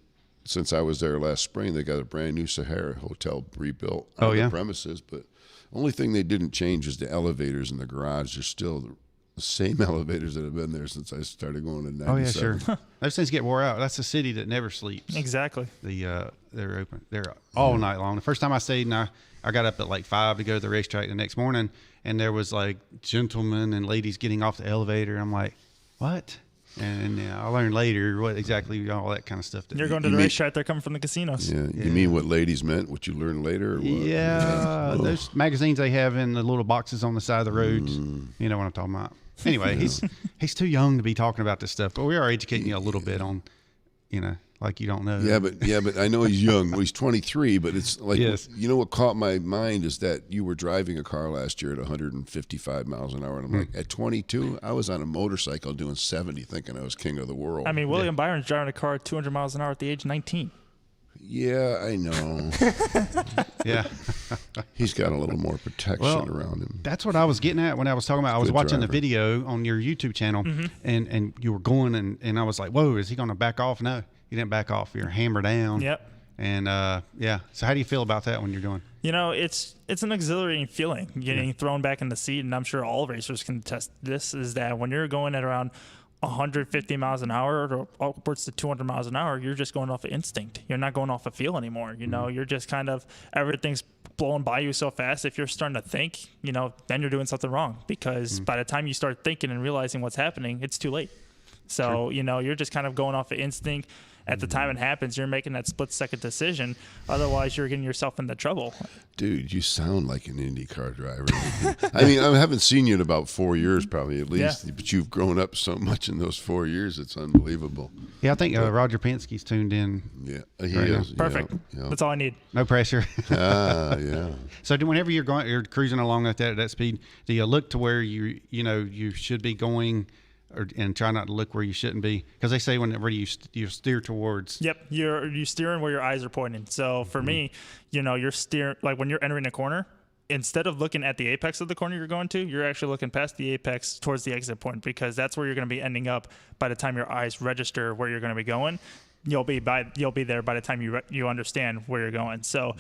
Speaker 5: since I was there last spring, they got a brand new Sahara hotel rebuilt on the premises. But only thing they didn't change is the elevators in the garage. They're still the same elevators that have been there since I started going in 97.
Speaker 4: Oh, yeah, sure. Those things get wore out. That's a city that never sleeps.
Speaker 7: Exactly.
Speaker 4: They're open. They're all night long. The first time I stayed, and I got up at like 5 to go to the racetrack the next morning, and there was like gentlemen and ladies getting off the elevator. I'm like, what? And I learned later what exactly all that kind of stuff.
Speaker 7: You're going to the racetrack. They're coming from the casinos.
Speaker 5: Yeah. You mean what ladies meant? What you learned later? Or what?
Speaker 4: Yeah. Those magazines they have in the little boxes on the side of the roads. You know what I'm talking about. Anyway, he's too young to be talking about this stuff, but we are educating you a little bit on, like you don't know.
Speaker 5: Yeah, but I know he's young. Well, he's 23, but it's like, you know what caught my mind is that you were driving a car last year at 155 miles an hour. And I'm like, at 22, I was on a motorcycle doing 70 thinking I was king of the world.
Speaker 7: I mean, William Byron's driving a car at 200 miles an hour at the age of 19.
Speaker 5: Yeah, I know.
Speaker 4: Yeah.
Speaker 5: He's got a little more protection around him.
Speaker 4: That's what I was getting at when I was talking about. I was watching the
Speaker 5: driver.
Speaker 4: video on your YouTube channel, and you were going, and I was like, whoa, is he going to back off? No, you didn't back off. You're hammer down.
Speaker 7: Yep.
Speaker 4: And, so how do you feel about that when you're going?
Speaker 7: It's an exhilarating feeling getting thrown back in the seat, and I'm sure all racers can attest this, is that when you're going at around 150 miles an hour or upwards to 200 miles an hour, you're just going off of instinct. You're not going off of feel anymore. You're just kind of, everything's blowing by you so fast. If you're starting to think, then you're doing something wrong, because by the time you start thinking and realizing what's happening, it's too late. So, you're just kind of going off of instinct. At the time it happens, you're making that split-second decision. Otherwise, you're getting yourself into trouble.
Speaker 5: Dude, you sound like an IndyCar driver. I mean, I haven't seen you in about 4 years, probably at least. But you've grown up so much in those 4 years; it's unbelievable.
Speaker 4: Yeah, I think Roger Penske's tuned in.
Speaker 5: Yeah, he
Speaker 4: Right
Speaker 5: is.
Speaker 7: Perfect.
Speaker 5: Yeah.
Speaker 7: That's all I need.
Speaker 4: No pressure.
Speaker 5: Yeah.
Speaker 4: So, whenever you're cruising along at that speed, do you look to where you should be going? And try not to look where you shouldn't be, because they say whenever you steer towards.
Speaker 7: Yep, you're steering where your eyes are pointing. So for me, you're steering, like when you're entering a corner, instead of looking at the apex of the corner you're going to, you're actually looking past the apex towards the exit point, because that's where you're going to be ending up by the time your eyes register where you're going to be going. You'll be there by the time you understand where you're going. So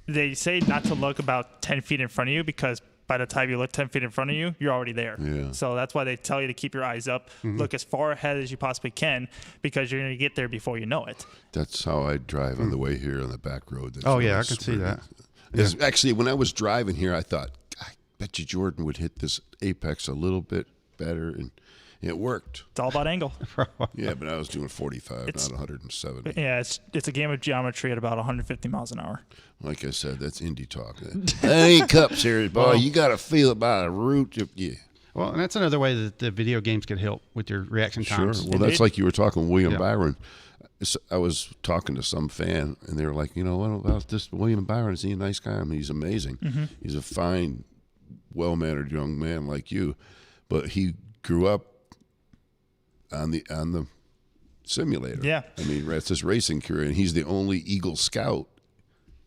Speaker 7: they say not to look about 10 feet in front of you, because by the time you look 10 feet in front of you, you're already there.
Speaker 5: Yeah.
Speaker 7: So that's why they tell you to keep your eyes up, look as far ahead as you possibly can, because you're going to get there before you know it.
Speaker 5: That's how I drive on the way here on the back road. That's
Speaker 4: Oh, yeah,
Speaker 5: how
Speaker 4: I can see that.
Speaker 5: Actually, when I was driving here, I thought, I bet you Jordan would hit this apex a little bit better, and it worked.
Speaker 7: It's all about angle.
Speaker 5: Yeah, but I was doing 45, not 170.
Speaker 7: Yeah, it's a game of geometry at about 150 miles an hour.
Speaker 5: Like I said, that's Indy talk. That ain't Cup Series, boy. You got to feel it by the root. Yeah.
Speaker 4: Well, and that's another way that the video games could help with your reaction times.
Speaker 5: Sure. Well, that's like you were talking William Byron. I was talking to some fan, and they were like, what about this William Byron? Is he a nice guy? I mean, he's amazing. He's a fine, well-mannered young man like you, but he grew up on the simulator.
Speaker 7: Yeah.
Speaker 5: I mean, that's his racing career, and he's the only Eagle Scout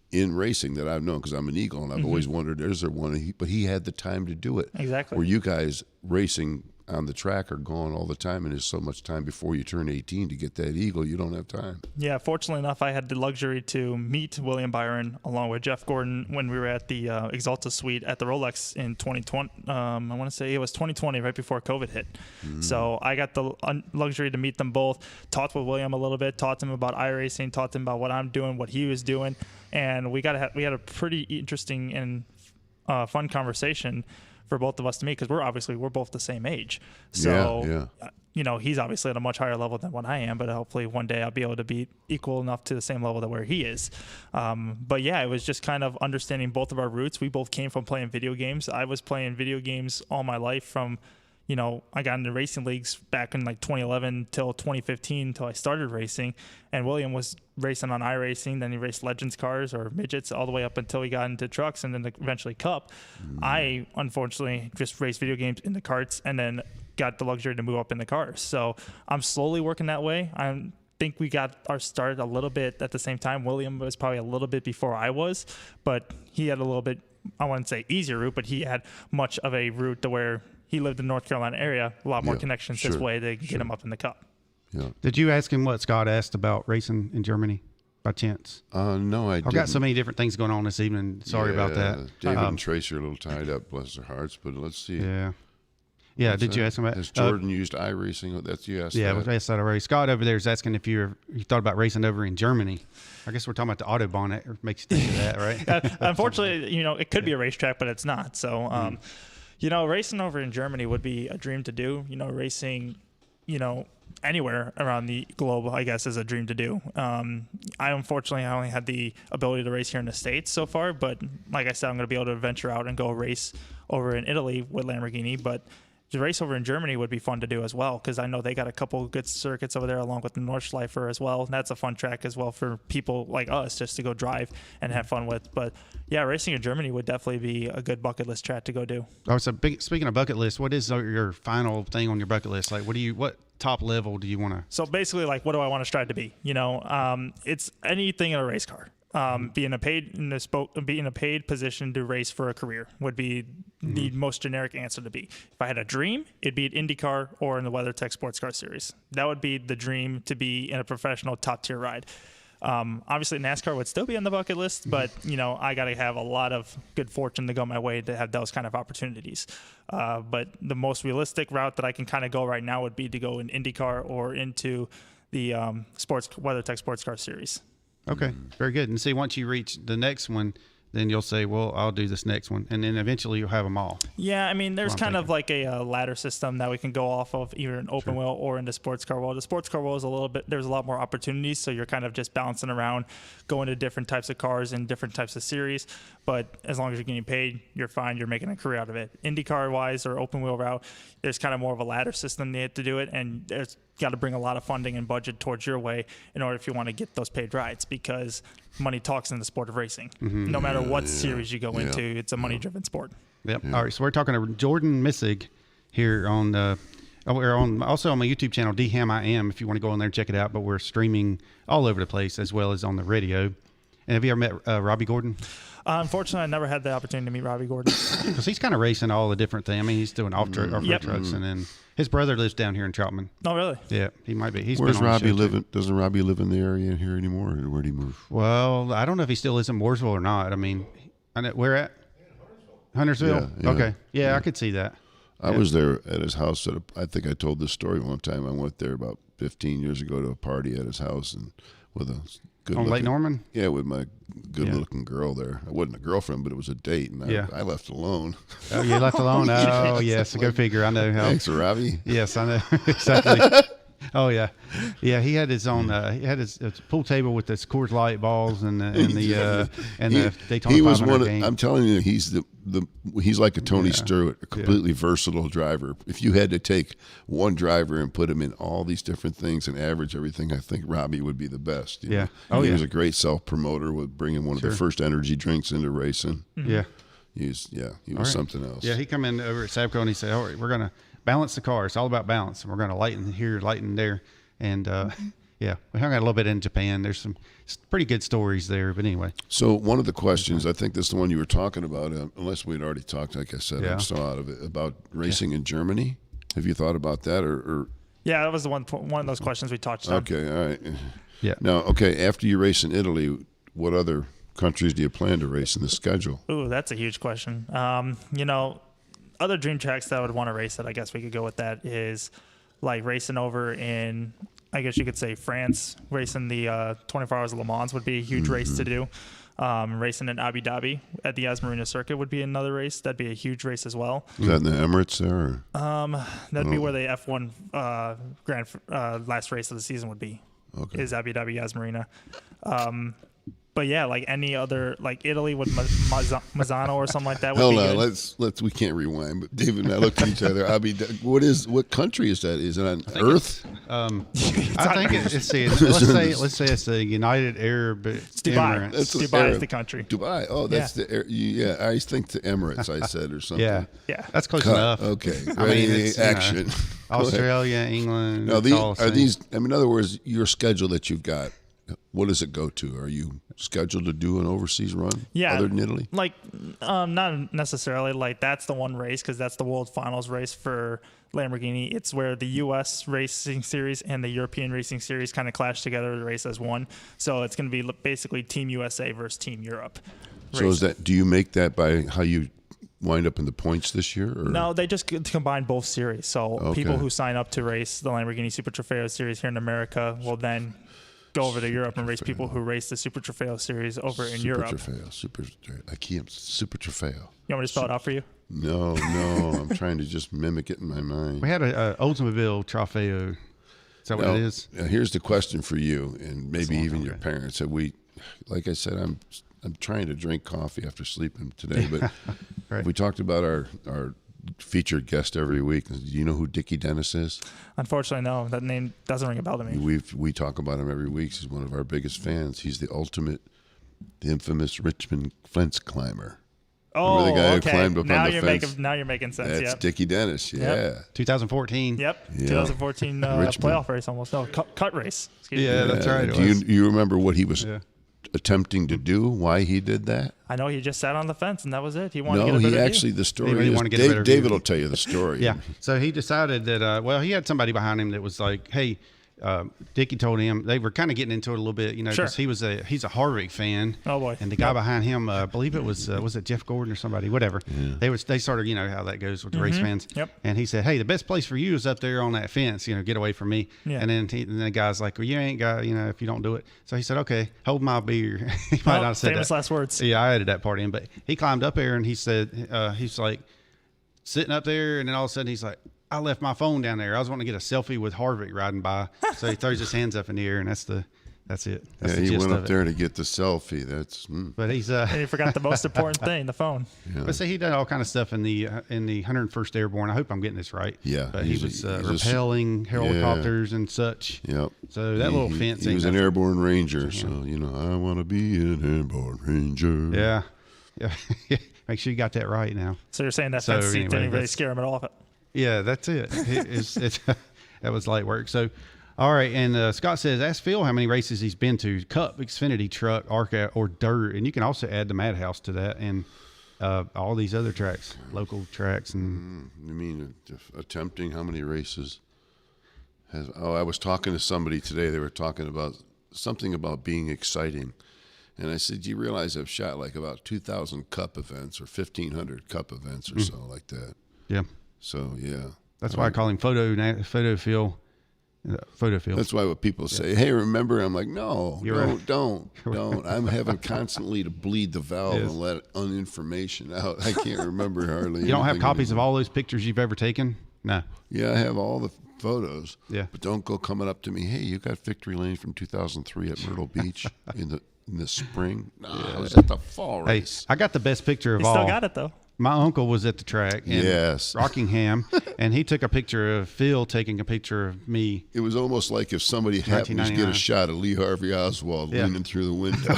Speaker 5: in racing that I've known, because I'm an Eagle, and I've always wondered, is there one? But he had the time to do it.
Speaker 7: Exactly.
Speaker 5: Where you guys racing on the track are gone all the time, and there's so much time before you turn 18 to get that Eagle, you don't have time.
Speaker 7: Yeah, fortunately enough, I had the luxury to meet William Byron along with Jeff Gordon when we were at the Exalta Suite at the Rolex in 2020. I want to say it was 2020, right before COVID hit. So I got the luxury to meet them both, talked with William a little bit, talked to him about iRacing, talked to him about what I'm doing, what he was doing, and we had a pretty interesting and fun conversation for both of us to meet, because we're both the same age. So, he's obviously at a much higher level than what I am, but hopefully one day I'll be able to be equal enough to the same level to where he is. But yeah, it was just kind of understanding both of our roots. We both came from playing video games. I was playing video games all my life from, I got into racing leagues back in like 2011 till 2015 till I started racing. And William was racing on iRacing. Then he raced Legends cars or midgets all the way up until he got into trucks and then eventually Cup. I unfortunately just raced video games in the karts and then got the luxury to move up in the cars. So I'm slowly working that way. I think we got our start a little bit at the same time. William was probably a little bit before I was, but he had a little bit, I wouldn't say easier route, but he had much of a route to where he lived in the North Carolina area, a lot more connections his way to get him up in the Cup.
Speaker 5: Yeah.
Speaker 4: Did you ask him what Scott asked about racing in Germany by chance?
Speaker 5: No, I didn't.
Speaker 4: I've got so many different things going on this evening. Sorry about that.
Speaker 5: David and Tracy are a little tied up, bless their hearts, but let's see.
Speaker 4: Yeah. Yeah, did you ask him about?
Speaker 5: Has Jordan used iRacing? That's you asked.
Speaker 4: Yeah,
Speaker 5: that.
Speaker 4: we asked that already. Scott over there is asking if you thought about racing over in Germany. I guess we're talking about the Autobahn. That makes you think of that, right?
Speaker 7: Unfortunately, it could be a racetrack, but it's not. So, racing over in Germany would be a dream to do. Racing, anywhere around the globe, I guess, is a dream to do. I only had the ability to race here in the States so far, but like I said, I'm going to be able to venture out and go race over in Italy with Lamborghini, but the race over in Germany would be fun to do as well because I know they got a couple of good circuits over there along with the Nordschleifer as well. And that's a fun track as well for people like us just to go drive and have fun with. But yeah, racing in Germany would definitely be a good bucket list track to go do.
Speaker 4: Oh, so speaking of bucket list, what is your final thing on your bucket list? Like, what top level do you want to?
Speaker 7: So basically, like, what do I want to strive to be? It's anything in a race car. Being a paid position to race for a career would be the most generic answer to be. If I had a dream, it'd be an IndyCar or in the WeatherTech Sports Car Series. That would be the dream to be in a professional top tier ride. Obviously, NASCAR would still be on the bucket list, but I got to have a lot of good fortune to go my way to have those kind of opportunities. But the most realistic route that I can kind of go right now would be to go in IndyCar or into the WeatherTech Sports Car Series.
Speaker 4: Okay, very good. And see, once you reach the next one, then you'll say, well, I'll do this next one. And then eventually you'll have them all.
Speaker 7: Yeah, I mean, there's kind of like a ladder system that we can go off of either in open wheel or in the sports car world. The sports car world is there's a lot more opportunities. So you're kind of just bouncing around, going to different types of cars and different types of series. But as long as you're getting paid, you're fine. You're making a career out of it. IndyCar wise or open wheel route, there's kind of more of a ladder system to do it. And there's got to bring a lot of funding and budget towards your way in order if you want to get those paid rides because money talks in the sport of racing. No matter what series you go into, it's a money-driven sport.
Speaker 4: Yep. All right, so we're talking to Jordan Missig here on we're also on my YouTube channel, DHammiam, if you want to go on there and check it out, but we're streaming all over the place as well as on the radio. And have you ever met Robbie Gordon?
Speaker 7: Unfortunately, I never had the opportunity to meet Robbie Gordon.
Speaker 4: Because he's kind of racing all the different things. I mean, he's doing off-road trucks, and then his brother lives down here in Troutman.
Speaker 7: Oh, really?
Speaker 4: Yeah, he might be.
Speaker 5: Where's Robbie living? Doesn't Robbie live in the area here anymore, or where'd he move?
Speaker 4: Well, I don't know if he still lives in Mooresville or not. I mean, where at? Huntersville?
Speaker 5: Yeah.
Speaker 4: Okay. Yeah, I could see that.
Speaker 5: I was there at his house. I think I told this story one time. I went there about 15 years ago to a party at his house and with a good
Speaker 4: on Lake Norman?
Speaker 5: Yeah, with my good-looking girl there. I wasn't a girlfriend, but it was a date, and I left alone.
Speaker 4: Oh, you left alone? Oh, yes. Go figure. I know how.
Speaker 5: Thanks, Robbie.
Speaker 4: Yes, I know. Exactly. Oh, yeah. Yeah, he had his own he had his pool table with his Coors Light balls and the Daytona 500
Speaker 5: he was one
Speaker 4: game.
Speaker 5: I'm telling you, he's he's like a Tony Stewart, a completely versatile driver. If you had to take one driver and put him in all these different things and average everything, I think Robbie would be the best. You know? He was a great self-promoter with bringing one of the first energy drinks into racing.
Speaker 4: Yeah.
Speaker 5: He was something else.
Speaker 4: Yeah, he come in over at Sabco and he said, all right, we're going to balance the car. It's all about balance. And we're going to lighten here, lighten there. And, we hung out a little bit in Japan. There's some pretty good stories there. But anyway. So
Speaker 5: one of the questions, I think this is the one you were talking about, unless we'd already talked, like I said, I'm so out of it, about racing in Germany. Have you thought about that? Or
Speaker 7: Yeah, that was the one of those questions we touched on.
Speaker 5: Okay, all right.
Speaker 4: Yeah.
Speaker 5: Now, after you race in Italy, what other countries do you plan to race in the schedule?
Speaker 7: Ooh, that's a huge question. Other dream tracks that I would want to race that I guess we could go with that is like racing over in, I guess you could say France, racing the 24 Hours of Le Mans would be a huge race to do. Racing in Abu Dhabi at the Yas Marina circuit would be another race. That'd be a huge race as well.
Speaker 5: Is that in the Emirates there?
Speaker 7: That'd be where the F1 last race of the season would be.
Speaker 5: Okay.
Speaker 7: Is Abu Dhabi Yas Marina. But yeah, like any other, like Italy with Mazzano or something like that would
Speaker 5: Hold
Speaker 7: be
Speaker 5: on,
Speaker 7: good.
Speaker 5: let's. We can't rewind. But David and I looked at each other. I mean, what country is that? Is it on Earth?
Speaker 4: I think let's say it's the United Arab
Speaker 7: Dubai.
Speaker 4: Emirates.
Speaker 7: Dubai is the country.
Speaker 5: Dubai. Oh, that's the. I think the Emirates. I said or something.
Speaker 7: Yeah.
Speaker 4: That's close
Speaker 5: Cut.
Speaker 4: enough.
Speaker 5: Okay.
Speaker 4: I mean, it's,
Speaker 5: action.
Speaker 4: Australia, England.
Speaker 5: Now,
Speaker 4: it's all the
Speaker 5: are
Speaker 4: same.
Speaker 5: these? I mean, in other words, your schedule that you've got. What does it go to? Are you scheduled to do an overseas run?
Speaker 7: Yeah.
Speaker 5: Other than Italy?
Speaker 7: Like, not necessarily. Like, that's the one race because that's the World Finals race for Lamborghini. It's where the U.S. Racing Series and the European Racing Series kind of clash together to race as one. So it's going to be basically Team USA versus Team Europe.
Speaker 5: So is that? Do you make that by how you wind up in the points this year? Or?
Speaker 7: No, they just combine both series. So
Speaker 5: Okay.
Speaker 7: people who sign up to race the Lamborghini Super Trofeo Series here in America will then go over to Europe and race people who race the Super Trofeo Series over in Europe.
Speaker 5: Super Trofeo.
Speaker 7: You want me to spell it out for you?
Speaker 5: No, I'm trying to just mimic it in my mind.
Speaker 4: We had a Oldsmobile Trofeo. Is that what
Speaker 5: Now,
Speaker 4: it is?
Speaker 5: Here's the question for you, and maybe
Speaker 4: long
Speaker 5: even
Speaker 4: time
Speaker 5: your
Speaker 4: ago.
Speaker 5: parents. Like I said, I'm trying to drink coffee after sleeping today, but
Speaker 4: Right.
Speaker 5: we talked about our featured guest every week. Do you know who Dickie Dennis is?
Speaker 7: Unfortunately, no. That name doesn't ring a bell to me.
Speaker 5: We talk about him every week. He's one of our biggest fans. He's the infamous Richmond fence climber.
Speaker 7: Oh,
Speaker 5: Remember the guy who
Speaker 7: okay.
Speaker 5: climbed up
Speaker 7: now
Speaker 5: on the
Speaker 7: you're
Speaker 5: fence?
Speaker 7: Now you're making sense.
Speaker 5: That's
Speaker 7: Yep.
Speaker 5: Dickie Dennis. Yeah.
Speaker 4: 2014.
Speaker 7: Yep.
Speaker 5: Yeah.
Speaker 7: 2014
Speaker 5: Richmond.
Speaker 7: playoff race almost. No, cut race. Excuse me.
Speaker 4: Yeah, that's right.
Speaker 5: Do you remember what he was
Speaker 4: Yeah.
Speaker 5: attempting to do? Why he did that?
Speaker 7: I know he just sat on the fence and that was it. He wanted to
Speaker 5: No,
Speaker 7: get a
Speaker 5: he
Speaker 7: better
Speaker 5: actually.
Speaker 7: view.
Speaker 5: The story
Speaker 4: He
Speaker 5: is
Speaker 4: wanted to get a better view.
Speaker 5: David will tell you the story.
Speaker 4: Yeah. So he decided that, he had somebody behind him that was like, hey, Dickie told him, they were kind of getting into it a little bit,
Speaker 7: Sure.
Speaker 4: because he's a Harvick fan.
Speaker 7: Oh, boy.
Speaker 4: And the guy behind him, I believe it was it Jeff Gordon or somebody, whatever. They started, how that goes with the race fans.
Speaker 7: Yep.
Speaker 4: And he said, hey, the best place for you is up there on that fence, get away from me.
Speaker 7: Yeah.
Speaker 4: And then the guy's like, well, you ain't got, if you don't do it. So he said, okay, hold my beer. He might not have said
Speaker 7: famous
Speaker 4: that.
Speaker 7: last words.
Speaker 4: Yeah, I added that part in, but he climbed up there and he said, he's like sitting up there, and then all of a sudden he's like, I left my phone down there. I was wanting to get a selfie with Harvick riding by. So he throws his hands up in the air, and that's it. That's
Speaker 5: Yeah,
Speaker 4: the
Speaker 5: he
Speaker 4: gist
Speaker 5: went
Speaker 4: of
Speaker 5: up
Speaker 4: it.
Speaker 5: there to get the selfie. That's
Speaker 4: But he's
Speaker 7: And he forgot the most important thing, the phone.
Speaker 4: but see, he did all kind of stuff in the 101st Airborne. I hope I'm getting this right.
Speaker 5: Yeah,
Speaker 4: But he
Speaker 5: he's
Speaker 4: was
Speaker 5: a-
Speaker 4: repelling helicopters and such.
Speaker 5: Yep.
Speaker 4: So that little fence.
Speaker 5: He
Speaker 4: ain't
Speaker 5: was an
Speaker 4: nothing.
Speaker 5: airborne ranger, so I want to be an airborne ranger.
Speaker 4: Yeah. Yeah. Make sure you got that right now.
Speaker 7: So you're saying that
Speaker 4: So
Speaker 7: fence seat
Speaker 4: anyway,
Speaker 7: didn't really
Speaker 4: that's-
Speaker 7: scare him at all?
Speaker 4: Yeah, that's it. It's that was light work. So, all right. And Scott says, ask Phil how many races he's been to: Cup, Xfinity, Truck, ARCA, or Dirt. And you can also add the Madhouse to that, and all these other tracks, local tracks, and
Speaker 5: You mean attempting how many races? I was talking to somebody today. They were talking about something about being exciting. And I said, do you realize I've shot like about 2,000 Cup events or 1,500 Cup events or so like that?
Speaker 4: yeah.
Speaker 5: So, yeah.
Speaker 4: That's why I call him Photo Phil. Photo Phil.
Speaker 5: That's why when people say, hey, remember, I'm like, no,
Speaker 4: You're
Speaker 5: don't. I'm having constantly to bleed the valve
Speaker 4: Yes.
Speaker 5: and let information out. I can't remember hardly
Speaker 4: You don't have
Speaker 5: anything
Speaker 4: copies of
Speaker 5: anymore.
Speaker 4: all those pictures you've ever taken? No.
Speaker 5: Yeah, I have all the photos.
Speaker 4: Yeah.
Speaker 5: But don't go coming up to me, hey, you got Victory Lane from 2003 at Myrtle Beach in the spring? No, I was at the fall
Speaker 4: Hey,
Speaker 5: race.
Speaker 4: I got the best picture of
Speaker 7: He
Speaker 4: all.
Speaker 7: still got it, though.
Speaker 4: My uncle was at the track in
Speaker 5: Yes.
Speaker 4: Rockingham, and he took a picture of Phil taking a picture of me.
Speaker 5: It was almost like if somebody happened to get a
Speaker 4: 1999.
Speaker 5: shot of Lee Harvey Oswald
Speaker 4: Yeah.
Speaker 5: leaning through the window.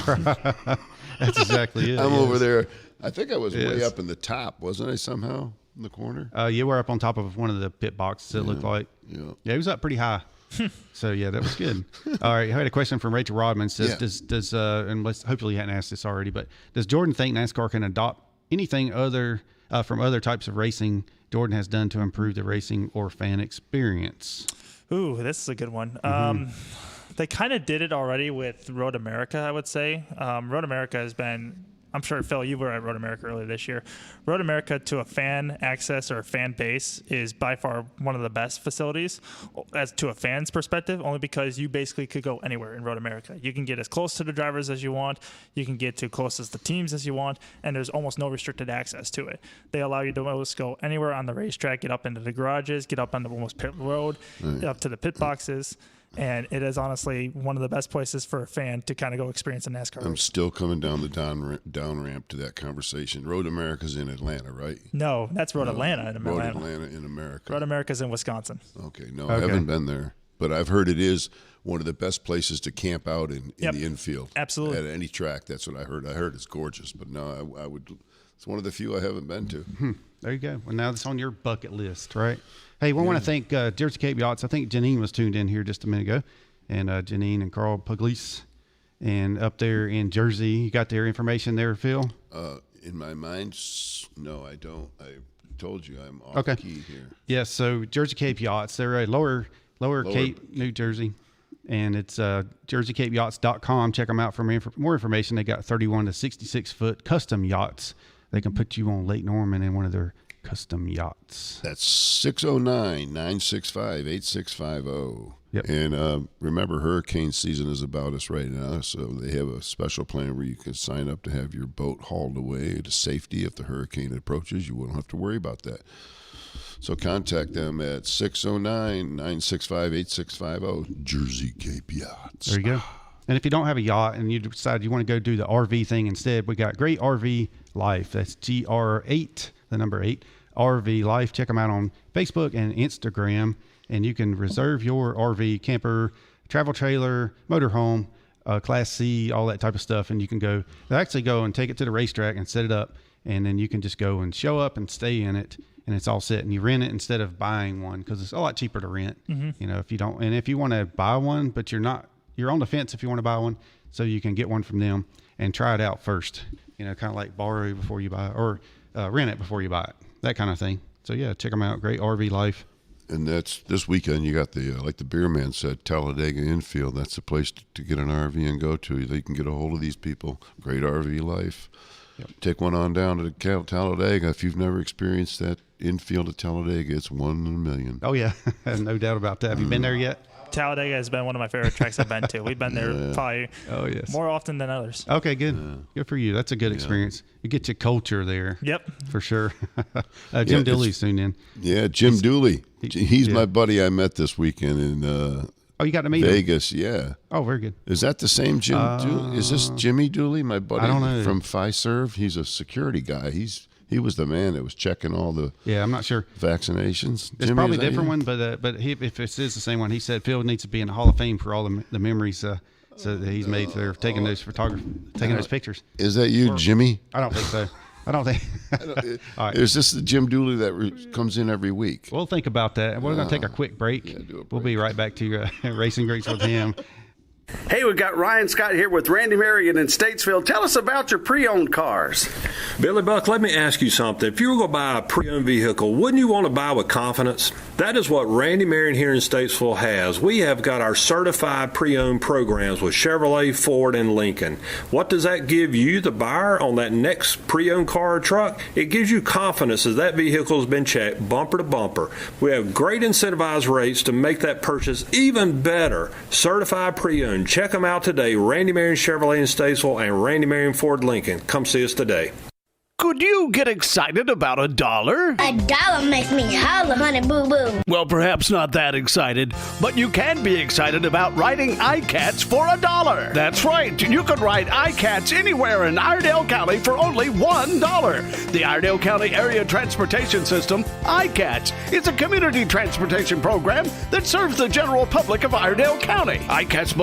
Speaker 4: That's exactly it.
Speaker 5: I'm
Speaker 4: yes.
Speaker 5: over there. I think I was way
Speaker 4: Yes.
Speaker 5: up in the top, wasn't I, somehow in the corner?
Speaker 4: You were up on top of one of the pit boxes, it looked like.
Speaker 5: Yeah.
Speaker 4: Yeah, he was up pretty high. So, yeah, that was good. All right, I had a question from Rachel Rodman. Says,
Speaker 5: Yeah.
Speaker 4: and hopefully you hadn't asked this already, but does Jordan think NASCAR can adopt anything other from other types of racing Jordan has done to improve the racing or fan experience?
Speaker 7: Ooh, this is a good one. They kind of did it already with Road America, I would say. Road America has been, I'm sure, Phil, you were at Road America earlier this year. Road America to a fan access or a fan base is by far one of the best facilities as to a fan's perspective, only because you basically could go anywhere in Road America. You can get as close to the drivers as you want. You can get to close as the teams as you want, and there's almost no restricted access to it. They allow you to almost go anywhere on the racetrack, get up into the garages, get up on the almost pit road, up to the pit boxes. And it is honestly one of the best places for a fan to kind of go experience a NASCAR
Speaker 5: I'm
Speaker 7: race.
Speaker 5: still coming down the down ramp to that conversation. Road America's in Atlanta, right?
Speaker 7: No, that's Road Atlanta in
Speaker 5: Road
Speaker 7: Atlanta.
Speaker 5: Atlanta in America.
Speaker 7: Road America's in Wisconsin.
Speaker 5: Okay, no, I haven't been there, but I've heard it is one of the best places to camp out in the infield.
Speaker 7: Absolutely.
Speaker 5: At any track, that's what I heard. I heard it's gorgeous, but no, I would. It's one of the few I haven't been to.
Speaker 4: There you go. Well, now that's on your bucket list, right? Hey, we want to thank Jersey Cape Yachts. I think Janine was tuned in here just a minute ago, and Janine and Carl Pugliese, and up there in Jersey, you got their information there, Phil?
Speaker 5: In my mind, no, I don't. I told you I'm off key here.
Speaker 4: Yes, so Jersey Cape Yachts, they're a lower Cape, New Jersey, and it's jerseycapeyachts.com. Check them out for more information. They got 31 to 66 foot custom yachts. They can put you on Lake Norman in one of their custom yachts.
Speaker 5: That's 609-965-8650.
Speaker 4: Yep.
Speaker 5: And remember, hurricane season is about us right now, so they have a special plan where you can sign up to have your boat hauled away to safety if the hurricane approaches. You won't have to worry about that. So contact them at 609-965-8650, Jersey Cape Yachts.
Speaker 4: There you go. And if you don't have a yacht and you decide you want to go do the RV thing instead, we got Great RV Life. That's GR8, the number 8, RV Life. Check them out on Facebook and Instagram, and you can reserve your RV, camper, travel trailer, motorhome, Class C, all that type of stuff, and you can go. They actually go and take it to the racetrack and set it up, and then you can just go and show up and stay in it, and it's all set, and you rent it instead of buying one because it's a lot cheaper to rent. You know, if you don't, and if you want to buy one, but you're on the fence if you want to buy one, so you can get one from them and try it out first. You know, kind of like borrow before you buy it, or rent it before you buy it, that kind of thing. So yeah, check them out. Great RV Life.
Speaker 5: And that's this weekend. You got the like the beer man said, Talladega Infield. That's the place to get an RV and go to. You can get a hold of these people. Great RV Life. Yep. Take one on down to Talladega. If you've never experienced that infield at Talladega, it's 1 in a million.
Speaker 4: Oh yeah, no doubt about that. Have you been there yet?
Speaker 7: Talladega has been one of my favorite tracks I've been to. We've been there probably more often than others.
Speaker 4: Okay, good. Good for you. That's a good experience. You get your culture there.
Speaker 7: Yep.
Speaker 4: For sure. Jim Dooley's tuned in.
Speaker 5: Yeah, Jim Dooley. He's my buddy I met this weekend in
Speaker 4: you got to meet
Speaker 5: Vegas.
Speaker 4: him?
Speaker 5: Yeah.
Speaker 4: Oh, very good.
Speaker 5: Is that the same Jim Dooley? Is this Jimmy Dooley, my buddy
Speaker 4: I don't know.
Speaker 5: from Fiserv? He's a security guy. He was the man that was checking all the
Speaker 4: I'm not sure
Speaker 5: vaccinations.
Speaker 4: It's probably a different one, but if it is the same one, he said Phil needs to be in the Hall of Fame for all the memories so that he's made for taking those those pictures.
Speaker 5: Is that you, Jimmy?
Speaker 4: I don't think so. I don't think. All right.
Speaker 5: Is this the Jim Dooley that comes in every week?
Speaker 4: We'll think about that. We're going to take a quick break. We'll be right back to Racing Greats with him.
Speaker 6: Hey, we've got Ryan Scott here with Randy Marion in Statesville. Tell us about your pre-owned cars.
Speaker 8: Billy Buck, let me ask you something. If you were going to buy a pre-owned vehicle, wouldn't you want to buy with confidence? That is what Randy Marion here in Statesville has. We have got our certified pre-owned programs with Chevrolet, Ford, and Lincoln. What does that give you, the buyer, on that next pre-owned car or truck? It gives you confidence as that vehicle has been checked bumper to bumper. We have great incentivized rates to make that purchase even better. Certified pre-owned. Check them out today. Randy Marion Chevrolet in Statesville and Randy Marion Ford Lincoln. Come see us today.
Speaker 9: Could you get excited about $1?
Speaker 10: $1 makes me holler, honey boo boo.
Speaker 9: Well, perhaps not that excited, but you can be excited about riding iCats for $1. That's right. You can ride iCats anywhere in Iredell County for only $1. The Iredell County Area Transportation System, iCats, is a community transportation program that serves the general public of Iredell County. iCats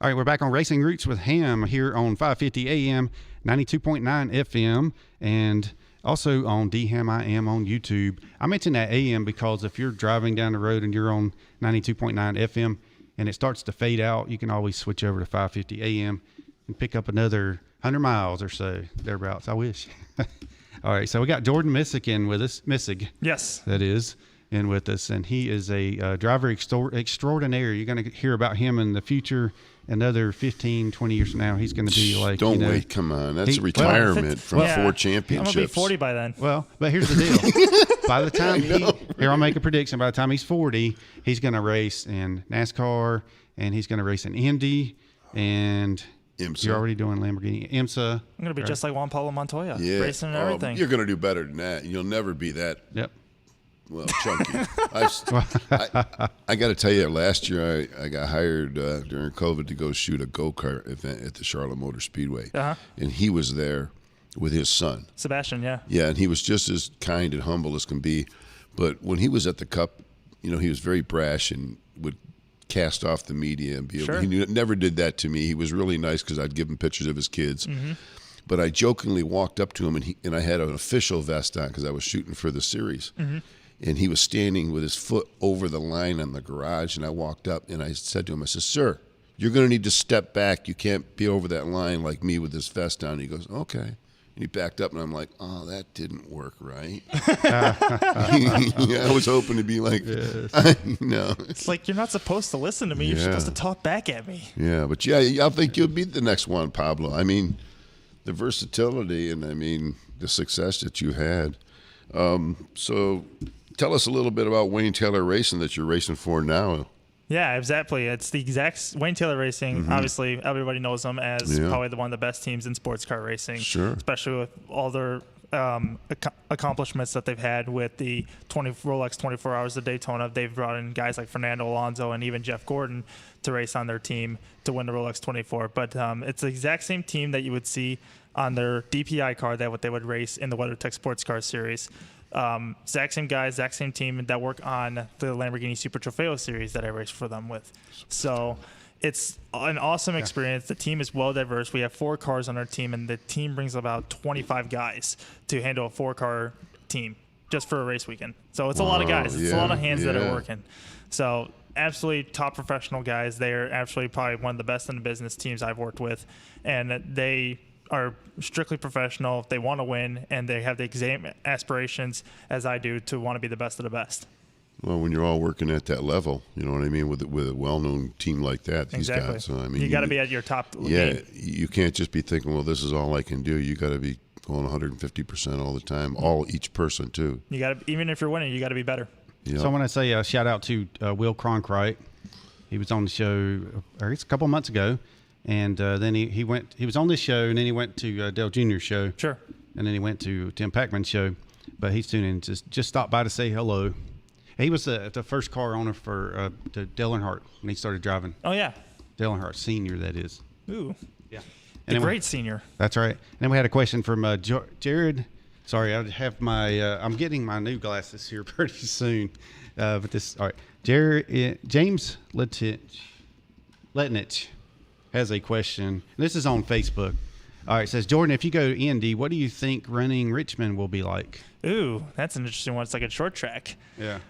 Speaker 4: All right, we're back on Racing Roots with Hamm here on 550 AM, 92.9 FM, and also on DHammiam on YouTube. I mentioned that AM because if you're driving down the road and you're on 92.9 FM and it starts to fade out, you can always switch over to 550 AM and pick up another 100 miles or so, thereabouts. I wish. All right, so we got Jordan Missig in with us. Missig.
Speaker 7: Yes.
Speaker 4: That is. In with us, and he is a driver extraordinaire. You're going to hear about him in the future. Another 15, 20 years from now, he's going to be like.
Speaker 5: Don't wait, come on. That's a retirement from 4 championships.
Speaker 7: I'm going to be 40 by then.
Speaker 4: Well, but here's the deal. By the time I'll make a prediction. By the time he's 40, he's going to race in NASCAR, and he's going to race in Indy, and
Speaker 5: IMSA.
Speaker 4: You're already doing Lamborghini, IMSA.
Speaker 7: I'm going to be just like Juan Pablo Montoya, racing and everything.
Speaker 5: You're going to do better than that. You'll never be that.
Speaker 4: Yep.
Speaker 5: Well, chunky. I got to tell you, last year I got hired during COVID to go shoot a go-kart event at the Charlotte Motor Speedway. And he was there with his son.
Speaker 7: Sebastian, yeah.
Speaker 5: Yeah, and he was just as kind and humble as can be. But when he was at the Cup, he was very brash and would cast off the media. And he never did that to me. He was really nice because I'd give him pictures of his kids. Mm-hmm. But I jokingly walked up to him, and I had an official vest on because I was shooting for the series. Mm-hmm. And he was standing with his foot over the line on the garage, and I walked up, and I said to him, I said, "Sir, you're going to need to step back. You can't be over that line like me with this vest on." And he goes, "Okay." And he backed up, and I'm like, "Oh, that didn't work right." I was hoping to be like, no.
Speaker 7: It's like, you're not supposed to listen to me. You're supposed to talk back at me.
Speaker 5: Yeah, but I think you'll be the next Juan Pablo. I mean, the versatility and, the success that you had. So tell us a little bit about Wayne Taylor Racing that you're racing for now.
Speaker 7: Yeah, exactly. It's the exact Wayne Taylor Racing. Mm-hmm. Obviously, everybody knows them as probably one of the best teams in sports car racing.
Speaker 5: Sure.
Speaker 7: Especially with all their accomplishments that they've had with the Rolex 24 Hours of Daytona. They've brought in guys like Fernando Alonso and even Jeff Gordon to race on their team to win the Rolex 24. But it's the exact same team that you would see on their DPI car that what they would race in the WeatherTech Sports Car Series. Exact same guys, exact same team that work on the Lamborghini Super Trofeo series that I race for them with. So it's an awesome experience. The team is well diverse. We have 4 cars on our team, and the team brings about 25 guys to handle a 4-car team just for a race weekend. So it's a lot of guys. It's a lot of hands that are working. So absolutely top professional guys. They are absolutely probably one of the best in the business teams I've worked with, and they are strictly professional. They want to win, and they have the same aspirations as I do to want to be the best of the best.
Speaker 5: Well, when you're all working at that level, you know what I mean, with a well-known team like that, these guys. So,
Speaker 7: you got to be at your top game.
Speaker 5: Yeah, you can't just be thinking, well, this is all I can do. You got to be going 150% all the time, each person too.
Speaker 7: You got to, even if you're winning, you got to be better.
Speaker 5: Yep.
Speaker 4: So I want to say a shout out to Will Cronkright. He was on the show a couple months ago. And then he was on this show, and then he went to Dale Jr.'s show.
Speaker 7: Sure.
Speaker 4: And then he went to Tim Packman's show. But he's tuning in, just stopped by to say hello. He was the first car owner for Dale Earnhardt when he started driving.
Speaker 7: Oh, yeah.
Speaker 4: Dale Earnhardt Sr., that is.
Speaker 7: Ooh.
Speaker 4: Yeah.
Speaker 7: And a great senior.
Speaker 4: That's right. And then we had a question from Jared. Sorry, I have I'm getting my new glasses here pretty soon. But this, all right. James Letnich has a question. This is on Facebook. All right, it says, Jordan, if you go to Indy, what do you think running Richmond will be like?
Speaker 7: Ooh, that's an interesting one. It's like a short track.
Speaker 4: Yeah.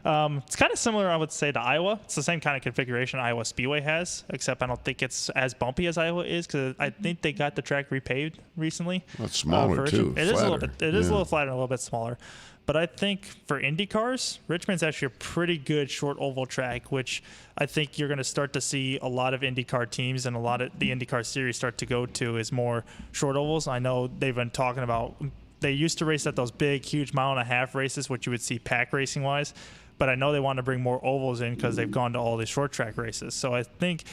Speaker 7: It's kind of similar, I would say, to Iowa. It's the same kind of configuration Iowa Speedway has, except I don't think it's as bumpy as Iowa is because I think they got the track repaved recently.
Speaker 5: Well, it's smaller, too.
Speaker 7: It is a little bit. It is a little flatter and a little bit smaller. But I think for Indy cars, Richmond's actually a pretty good short oval track, which I think you're going to start to see a lot of IndyCar teams and a lot of the IndyCar series start to go to is more short ovals. I know they've been talking about they used to race at those big, huge mile-and-a-half races, which you would see pack racing-wise. But I know they want to bring more ovals in because they've gone to all these short track races. So I think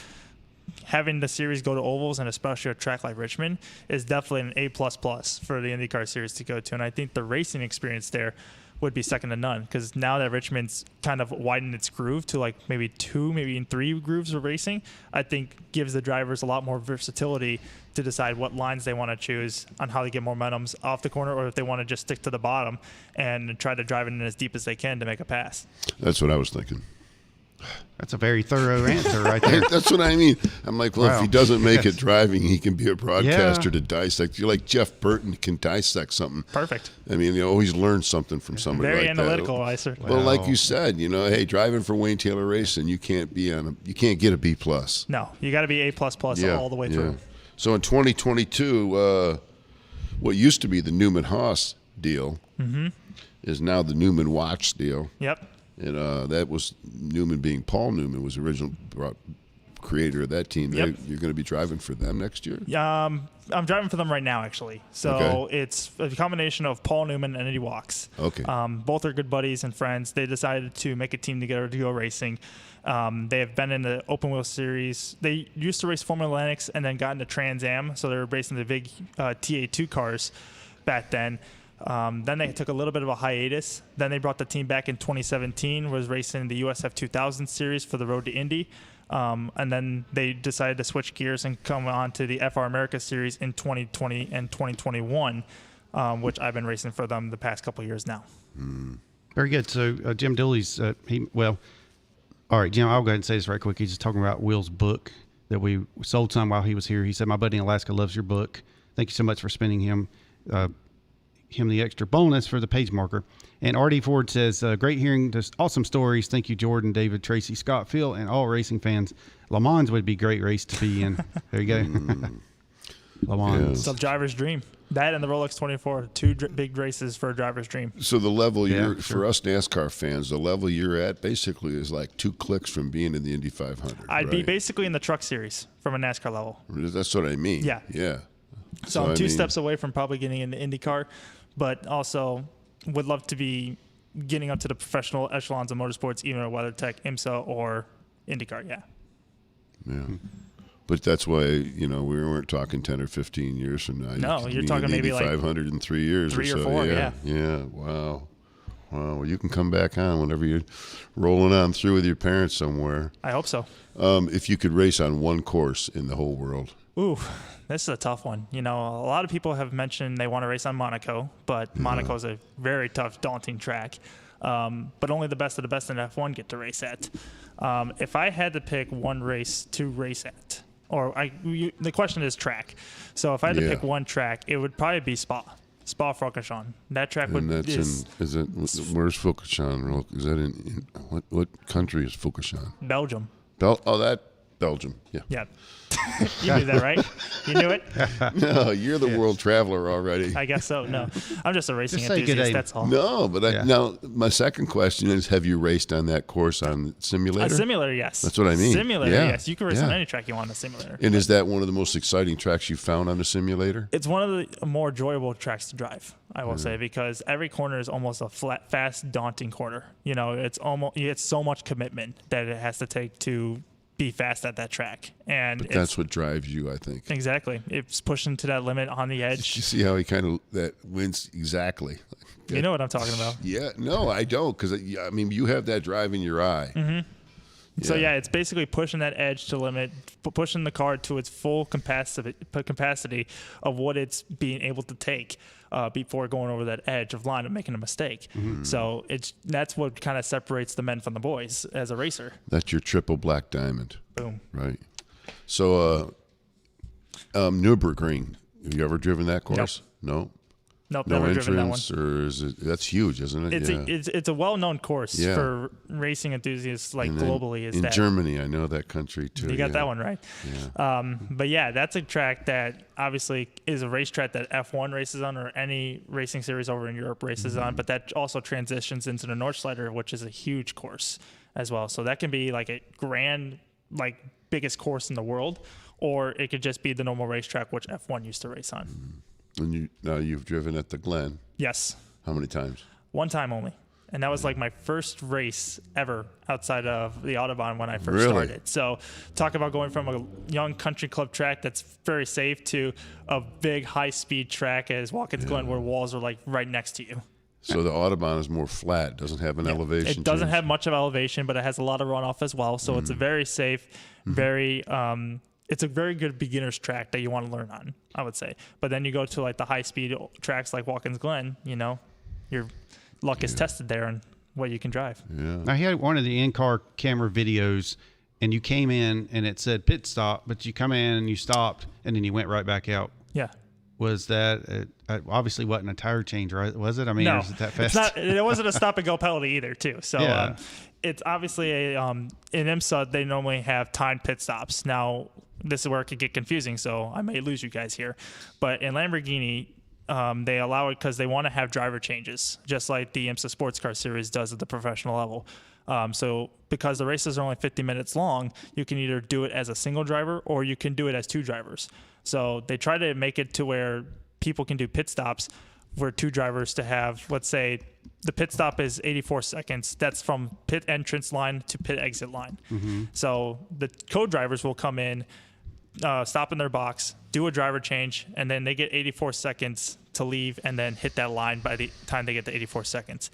Speaker 7: having the series go to ovals, and especially a track like Richmond, is definitely an A++ for the IndyCar series to go to. And I think the racing experience there would be second to none because now that Richmond's kind of widened its groove to like maybe 2, maybe even 3 grooves of racing, I think gives the drivers a lot more versatility to decide what lines they want to choose on how to get momentums off the corner or if they want to just stick to the bottom and try to drive it in as deep as they can to make a pass.
Speaker 5: That's what I was thinking.
Speaker 4: That's a very thorough answer right there.
Speaker 5: That's what I mean. I'm like, well, if he doesn't make it driving, he can be a broadcaster to dissect. You're like Jeff Burton can dissect something.
Speaker 7: Perfect.
Speaker 5: I mean, you always learn something from somebody
Speaker 7: Very
Speaker 5: like
Speaker 7: analytical,
Speaker 5: that.
Speaker 7: I certainly.
Speaker 5: Well, like you said, hey, driving for Wayne Taylor Racing, you can't get a B+.
Speaker 7: No, you got to be A++ all the way through.
Speaker 5: So in 2022, what used to be the Newman Haas deal is now the Newman Watch deal.
Speaker 7: Yep.
Speaker 5: And that was Newman being Paul Newman was the original creator of that team.
Speaker 7: Yep.
Speaker 5: You're going to be driving for them next year?
Speaker 7: I'm driving for them right now, actually. So it's a combination of Paul Newman and Eddie Walks.
Speaker 5: Okay.
Speaker 7: Both are good buddies and friends. They decided to make a team together to go racing. They have been in the open wheel series. They used to race Formula Lennox and then got into Trans Am. So they were racing the big TA2 cars back then. Then they took a little bit of a hiatus. Then they brought the team back in 2017, was racing the USF 2000 series for the Road to Indy. And then they decided to switch gears and come on to the FR America series in 2020 and 2021, which I've been racing for them the past couple of years now.
Speaker 4: Very good. So Jim Dooley's, all right, Jim, I'll go ahead and say this right quick. He's just talking about Will's book that we sold some while he was here. He said, my buddy in Alaska loves your book. Thank you so much for spending him the extra bonus for the page marker. And R.D. Ford says, great hearing just awesome stories. Thank you, Jordan, David, Tracy, Scott, Phil, and all racing fans. Le Mans would be a great race to be in. There you go. Le Mans.
Speaker 7: It's a driver's dream. That and the Rolex 24, two big races for a driver's dream.
Speaker 5: So the level for us NASCAR fans, the level you're at basically is like 2 clicks from being in the Indy 500.
Speaker 7: I'd be basically in the truck series from a NASCAR level.
Speaker 5: That's what I mean.
Speaker 7: Yeah.
Speaker 5: Yeah.
Speaker 7: So I'm 2 steps away from probably getting into IndyCar, but also would love to be getting up to the professional echelons of motorsports, either at WeatherTech, IMSA, or IndyCar. Yeah.
Speaker 5: But that's why, we weren't talking 10 or 15 years from now.
Speaker 7: No, you're talking maybe like
Speaker 5: 500 in 3 years
Speaker 7: 3
Speaker 5: or
Speaker 7: or
Speaker 5: so.
Speaker 7: 4,
Speaker 5: Yeah. Wow. Well, you can come back on whenever you're rolling on through with your parents somewhere.
Speaker 7: I hope so.
Speaker 5: If you could race on one course in the whole world.
Speaker 7: Ooh, this is a tough one. A lot of people have mentioned they want to race on Monaco, but Monaco is a very tough, daunting track. But only the best of the best in F1 get to race at. If I had to pick one race to race at, the question is track. So if I had to pick one track, it would probably be Spa-Francorchamps. That track would.
Speaker 5: And that's where's Francorchamps? Is that in what country is Francorchamps?
Speaker 7: Belgium.
Speaker 5: Belgium. Yeah.
Speaker 7: Yeah. You knew that, right? You knew it?
Speaker 5: No, you're the world traveler already.
Speaker 7: I guess so. No, I'm just a racing enthusiast. That's all.
Speaker 5: No, but now my second question is: have you raced on that course on simulator?
Speaker 7: A simulator, yes.
Speaker 5: That's what I mean.
Speaker 7: Simulator, yes. You can race on any track you want on a simulator.
Speaker 5: And is that one of the most exciting tracks you found on a simulator?
Speaker 7: It's one of the more enjoyable tracks to drive, I will say, because every corner is almost a flat, fast, daunting corner. It's so much commitment that it has to take to be fast at that track, and
Speaker 5: that's what drives you, I think.
Speaker 7: Exactly, it's pushing to that limit on the edge.
Speaker 5: You see how he kind of that wins exactly.
Speaker 7: You know what I'm talking about?
Speaker 5: Yeah, no, I don't, because you have that drive in your eye.
Speaker 7: Mm-hmm. So it's basically pushing that edge to limit, pushing the car to its full capacity of what it's being able to take before going over that edge of line and making a mistake. Mm-hmm. So that's what kind of separates the men from the boys as a racer.
Speaker 5: That's your triple black diamond.
Speaker 7: Boom.
Speaker 5: Right. So Nürburgring, have you ever driven that course?
Speaker 7: Nope. Nope,
Speaker 5: no
Speaker 7: never
Speaker 5: entrance,
Speaker 7: driven that one.
Speaker 5: Or is it? That's huge, isn't it?
Speaker 7: It's a well-known course for racing enthusiasts globally.
Speaker 5: In Germany, I know that country too.
Speaker 7: You got that one right.
Speaker 5: Yeah.
Speaker 7: But that's a track that obviously is a racetrack that F1 races on, or any racing series over in Europe races on. But that also transitions into the Nordschleife, which is a huge course as well. So that can be like a grand, biggest course in the world, or it could just be the normal racetrack which F1 used to race on.
Speaker 5: And you've driven at the Glen?
Speaker 7: Yes.
Speaker 5: How many times?
Speaker 7: One time only. And that was my first race ever outside of the Autobahn when I first started. So talk about going from a young country club track that's very safe to a big high-speed track as Watkins Glen, where walls are right next to you.
Speaker 5: So the Autobahn is more flat, doesn't have an elevation.
Speaker 7: It doesn't have much of elevation, but it has a lot of runoff as well. So it's a very safe, very it's a very good beginner's track that you want to learn on, I would say. But then you go to the high speed tracks like Watkins Glen, your luck is tested there, and what you can drive.
Speaker 5: Yeah.
Speaker 4: I had one of the in-car camera videos, and you came in and it said pit stop, but you come in and you stopped, and then you went right back out.
Speaker 7: Yeah.
Speaker 4: Was that obviously wasn't a tire change, right? Was it? I mean,
Speaker 7: No,
Speaker 4: was it that fast?
Speaker 7: it wasn't a stop and go penalty either, too. So
Speaker 4: Yeah.
Speaker 7: it's obviously in IMSA they normally have timed pit stops. Now this is where it could get confusing, so I may lose you guys here. But in Lamborghini, they allow it because they want to have driver changes, just like the IMSA Sports Car Series does at the professional level. So because the races are only 50 minutes long, you can either do it as a single driver or you can do it as two drivers. So they try to make it to where people can do pit stops for two drivers to have, let's say the pit stop is 84 seconds. That's from pit entrance line to pit exit line. So the co-drivers will come in, stop in their box, do a driver change, and then they get 84 seconds to leave and then hit that line by the time they get to 84 seconds.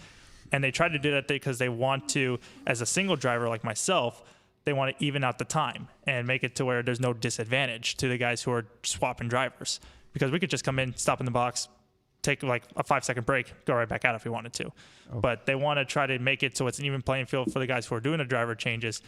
Speaker 7: And they try to do that because they want to, as a single driver like myself, they want to even out the time and make it to where there's no disadvantage to the guys who are swapping drivers. Because we could just come in, stop in the box, take like a 5-second break, go right back out if we wanted to. But they want to try to make it so it's an even playing field for the guys who are doing the driver changes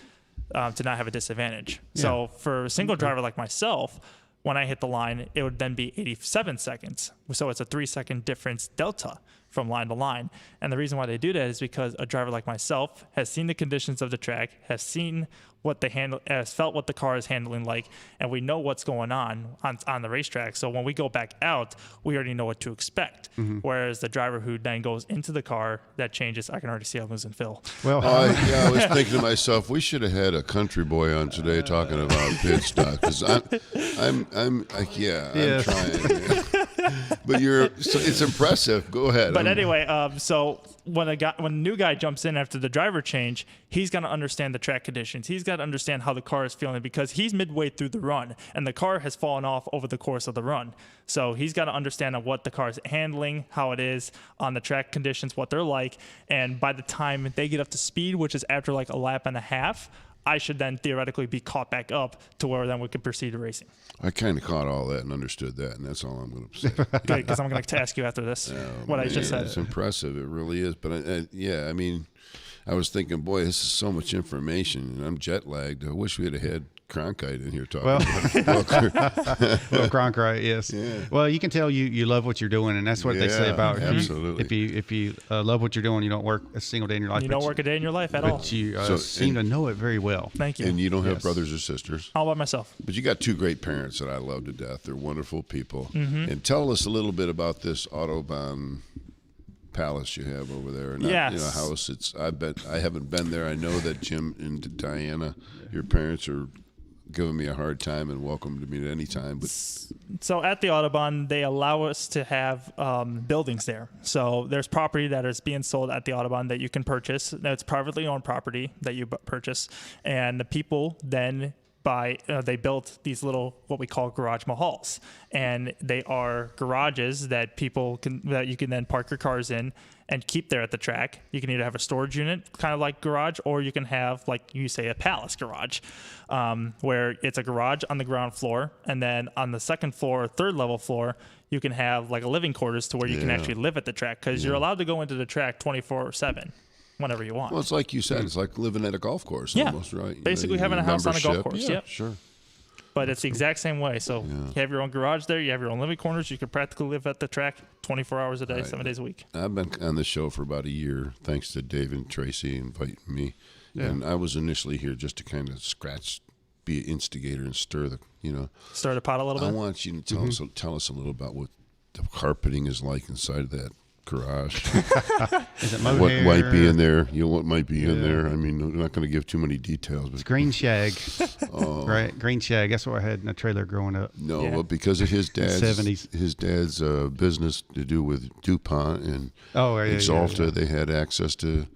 Speaker 7: to not have a disadvantage.
Speaker 4: Yeah.
Speaker 7: So for a single driver like myself, when I hit the line, it would then be 87 seconds. So it's a 3-second difference delta from line to line. And the reason why they do that is because a driver like myself has seen the conditions of the track, has seen what they handle, has felt what the car is handling like, and we know what's going on the racetrack. So when we go back out, we already know what to expect. Whereas the driver who then goes into the car, that changes. I can already see I'm losing Phil.
Speaker 4: Well,
Speaker 5: I was thinking to myself, we should have had a country boy on today talking about pit stop, because I'm trying. But it's impressive. Go ahead.
Speaker 7: But anyway, so when a new guy jumps in after the driver change, he's got to understand the track conditions. He's got to understand how the car is feeling because he's midway through the run and the car has fallen off over the course of the run. So he's got to understand what the car is handling, how it is on the track conditions, what they're like. And by the time they get up to speed, which is after like a lap and a half, I should then theoretically be caught back up to where then we could proceed to racing.
Speaker 5: I kind of caught all that and understood that, and that's all I'm going to say.
Speaker 7: Good, because I'm going to ask you after this I just said.
Speaker 5: It's impressive. It really is. But, I mean, I was thinking, boy, this is so much information, and I'm jet lagged. I wish we had had Cronkite in here talking about
Speaker 4: Well, Cronkite, yes.
Speaker 5: Yeah.
Speaker 4: Well, you can tell you love what you're doing, and that's what they say about
Speaker 5: absolutely.
Speaker 4: if you love what you're doing, you don't work a single day in your life.
Speaker 7: You don't work a day in your life at all.
Speaker 4: But you seem to know it very well.
Speaker 7: Thank you.
Speaker 5: And you don't have brothers or sisters.
Speaker 7: All by myself.
Speaker 5: But you got two great parents that I love to death. They're wonderful people. And tell us a little bit about this Autobahn palace you have over there. House. I haven't been there. I know that Jim and Diana, your parents, are giving me a hard time and welcome to me at any time. But
Speaker 7: so at the Autobahn, they allow us to have buildings there. So there's property that is being sold at the Autobahn that you can purchase. That's privately owned property that you purchase, and the people then they built these little what we call garage mahals, and they are garages that you can then park your cars in and keep there at the track. You can either have a storage unit, kind of like garage, or you can have, like you say, a palace garage, where it's a garage on the ground floor, and then on the second floor or third level floor, you can have like a living quarters to where you can actually live at the track, because you're allowed to go into the track 24/7. Whenever you want.
Speaker 5: Well, it's like you said, it's like living at a golf course almost, right?
Speaker 7: Basically having a house on a golf course.
Speaker 5: Yeah, sure.
Speaker 7: But it's the exact same way. So you have your own garage there, you have your own living corners, you can practically live at the track 24 hours a day, 7 days a week.
Speaker 5: I've been on the show for about a year, thanks to Dave and Tracy inviting me. Yeah. And I was initially here just to kind of be an instigator and stir the
Speaker 7: pot a little bit.
Speaker 5: I want you to tell us a little about what the carpeting is like inside of that garage.
Speaker 4: Is it
Speaker 5: what might be in there? What might be in there? I mean, I'm not going to give too many details. But
Speaker 4: it's green shag, right? Green shag. That's what I had in a trailer growing up.
Speaker 5: No, but because of his dad's 70s, his dad's business to do with DuPont and Exalta, they had access to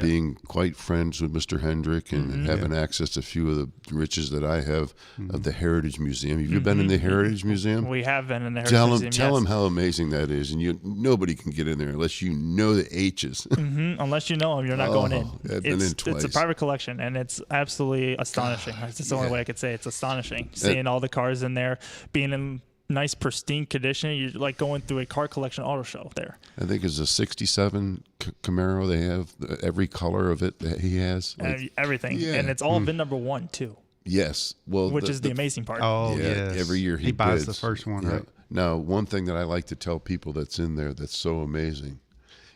Speaker 5: being quite friends with Mr. Hendrick and having access to a few of the riches that I have of the Heritage Museum. Have you been in the Heritage Museum?
Speaker 7: We have been in the Heritage Museum.
Speaker 5: Tell them how amazing that is, and nobody can get in there unless you know the H's.
Speaker 7: Unless you know them, you're not going in.
Speaker 5: I've been in twice.
Speaker 7: It's a private collection, and it's absolutely astonishing. That's the only way I could say it. It's astonishing seeing all the cars in there, being in nice pristine condition. You're like going through a car collection auto show there.
Speaker 5: I think it's a 67 Camaro. They have every color of it that he has. Like,
Speaker 7: everything.
Speaker 5: yeah.
Speaker 7: And it's all VIN number 1 too.
Speaker 5: Yes. Well,
Speaker 7: which is the amazing part.
Speaker 4: Oh,
Speaker 5: yeah.
Speaker 4: yes.
Speaker 5: Every year he
Speaker 4: buys
Speaker 5: bids.
Speaker 4: the first one,
Speaker 5: Yeah.
Speaker 4: right?
Speaker 5: Now, one thing that I like to tell people that's in there that's so amazing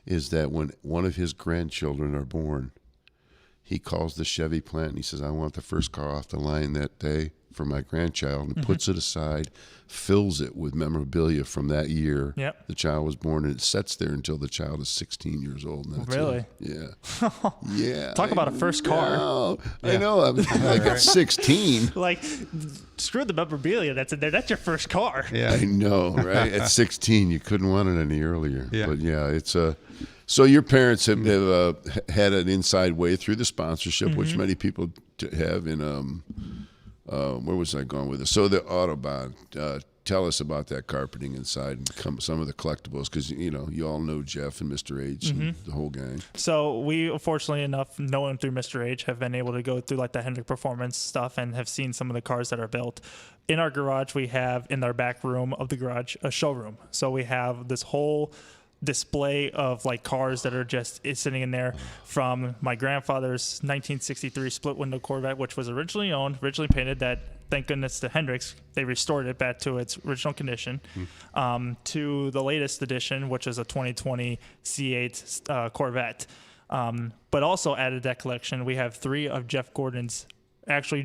Speaker 5: is that when one of his grandchildren are born, he calls the Chevy plant and he says, I want the first car off the line that day for my grandchild, and puts it aside, fills it with memorabilia from that year the child was born, and it sits there until the child is 16 years old. And that's
Speaker 7: really?
Speaker 5: It. Yeah. Yeah.
Speaker 7: Talk about a first car.
Speaker 5: I know. I'm like at 16.
Speaker 7: Like, screw the memorabilia that's in there. That's your first car.
Speaker 4: Yeah.
Speaker 5: I know, right? At 16, you couldn't want it any earlier.
Speaker 4: Yeah.
Speaker 5: But yeah, it's so your parents have had an inside way through the sponsorship, which many people have in where was I going with this? So the Autobahn. Tell us about that carpeting inside and some of the collectibles, because you all know Jeff and Mr. H and the whole gang.
Speaker 7: So we, fortunately enough, knowing through Mr. H, have been able to go through like the Hendrick Performance stuff and have seen some of the cars that are built. In our garage, we have in our back room of the garage a showroom. So we have this whole display of like cars that are just sitting in there, from my grandfather's 1963 split window Corvette, which was originally painted, that thank goodness to Hendricks, they restored it back to its original condition, to the latest edition, which is a 2020 C8 Corvette. But also added that collection, we have 3 of Jeff Gordon's actually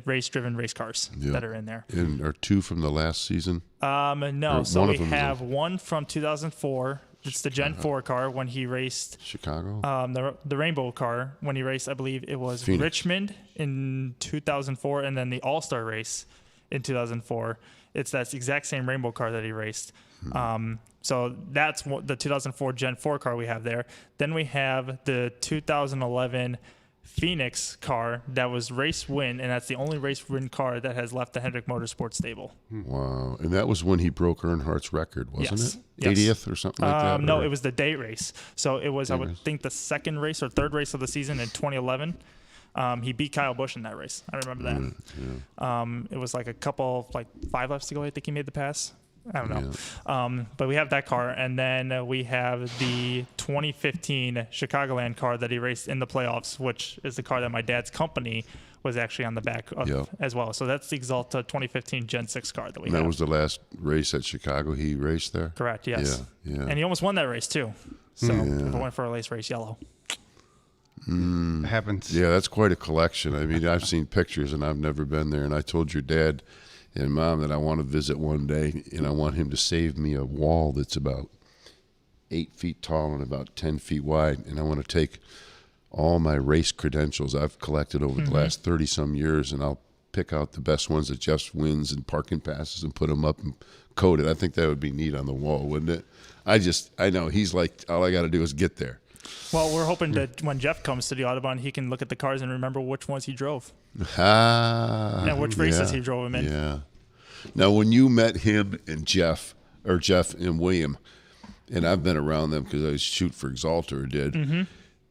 Speaker 7: race cars that are in there.
Speaker 5: And are 2 from the last season?
Speaker 7: No. So we have one from 2004. It's the Gen 4 car when he raced
Speaker 5: Chicago.
Speaker 7: The rainbow car when he raced, I believe it was
Speaker 5: Phoenix.
Speaker 7: Richmond in 2004, and then the All-Star race in 2004. It's that exact same rainbow car that he raced. So that's the 2004 Gen 4 car we have there. Then we have the 2011 Phoenix car that was race win, and that's the only race win car that has left the Hendrick Motorsports stable.
Speaker 5: Wow. And that was when he broke Earnhart's record, wasn't
Speaker 7: Yes.
Speaker 5: it?
Speaker 7: Yes.
Speaker 5: 80th or something like that?
Speaker 7: No,
Speaker 5: or-
Speaker 7: it was the day race. So it was, I would
Speaker 5: race.
Speaker 7: think, the second race or third race of the season in 2011. He beat Kyle Busch in that race. I remember that. It was like a couple, like 5 laps to go. I think he made the pass. I don't know. But we have that car. And then we have the 2015 Chicagoland car that he raced in the playoffs, which is the car that my dad's company was actually on the back of as well. So that's the Exalta 2015 Gen 6 car that we have.
Speaker 5: That was the last race at Chicago he raced there?
Speaker 7: Correct, yes.
Speaker 5: Yeah.
Speaker 7: And he almost won that race too. So we went for a race yellow.
Speaker 4: Happens.
Speaker 5: Yeah, that's quite a collection. I mean, I've seen pictures and I've never been there. And I told your dad and Mom that I want to visit one day, and I want him to save me a wall that's about 8 feet tall and about 10 feet wide. And I want to take all my race credentials I've collected over the last 30-some years, and I'll pick out the best ones that Jeff wins and parking passes and put them up and code it. I think that would be neat on the wall, wouldn't it? I know he's like, all I got to do is get there.
Speaker 7: Well, we're hoping that when Jeff comes to the Autobahn, he can look at the cars and remember which ones he drove. And which races he drove him in.
Speaker 5: Yeah. Now, when you met him and Jeff and William, and I've been around them because I shoot for Exalta or did,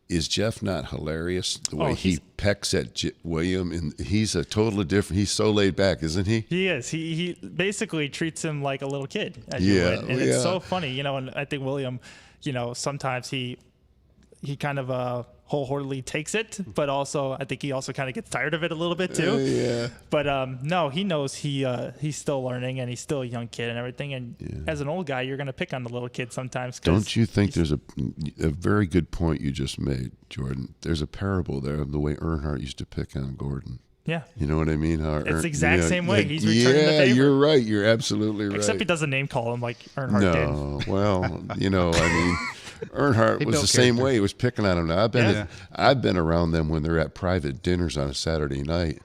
Speaker 5: is Jeff not hilarious the way he pecks at William? And he's a totally different. He's so laid back, isn't he?
Speaker 7: He is. He basically treats him like a little kid. As you would. And it's so funny, and I think William, sometimes he kind of wholeheartedly takes it, but also I think he also kind of gets tired of it a little bit too.
Speaker 5: Yeah.
Speaker 7: But no, he knows he's still learning and he's still a young kid and everything. And as an old guy, you're gonna pick on the little kid sometimes.
Speaker 5: Don't you think there's a very good point you just made, Jordan? There's a parable there of the way Earnhardt used to pick on Gordon.
Speaker 7: Yeah.
Speaker 5: You know what I mean? How
Speaker 7: it's the exact same way. He's returning the favor.
Speaker 5: You're right. You're absolutely right.
Speaker 7: Except he doesn't name call him like Earnhardt did.
Speaker 5: No, well, I mean, Earnhardt was the same way. He was picking on him. Now, I've been around them when they're at private dinners on a Saturday night,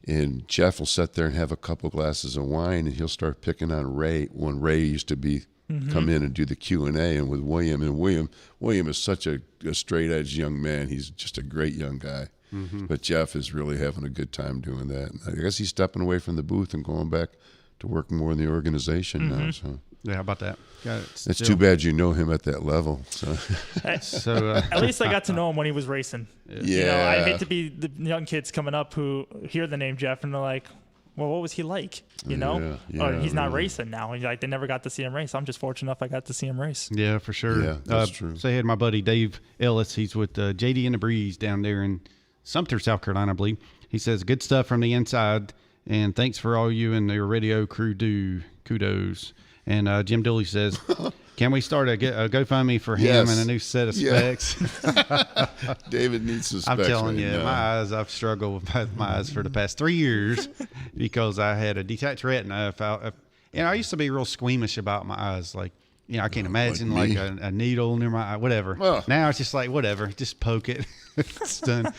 Speaker 5: and Jeff will sit there and have a couple glasses of wine, and he'll start picking on Ray when Ray used to be come in and do the Q&A, and with William. And William is such a straight-edge young man. He's just a great young guy. But Jeff is really having a good time doing that. I guess he's stepping away from the booth and going back to work more in the organization now. So.
Speaker 4: Yeah, how about that?
Speaker 5: It's too bad you know him at that level. So,
Speaker 7: at least I got to know him when he was racing.
Speaker 5: Yeah.
Speaker 7: I hate to be the young kids coming up who hear the name Jeff and they're like, well, what was he like? You know, or he's not racing now. Like they never got to see him race. I'm just fortunate enough I got to see him race.
Speaker 4: Yeah, for sure.
Speaker 5: Yeah, that's true.
Speaker 4: So I had my buddy Dave Ellis. He's with JD and the Breeze down there in Sumter, South Carolina, I believe. He says, good stuff from the inside, and thanks for all you and your radio crew do. Kudos. And Jim Dooley says, can we start a GoFundMe for him and a new set of specs?
Speaker 5: David needs some specs.
Speaker 4: I'm telling you, my eyes, I've struggled with my eyes for the past 3 years because I had a detached retina. I used to be real squeamish about my eyes. Like, I can't imagine like a needle near my eye, whatever. Well, now it's just like, whatever, just poke it. It's done.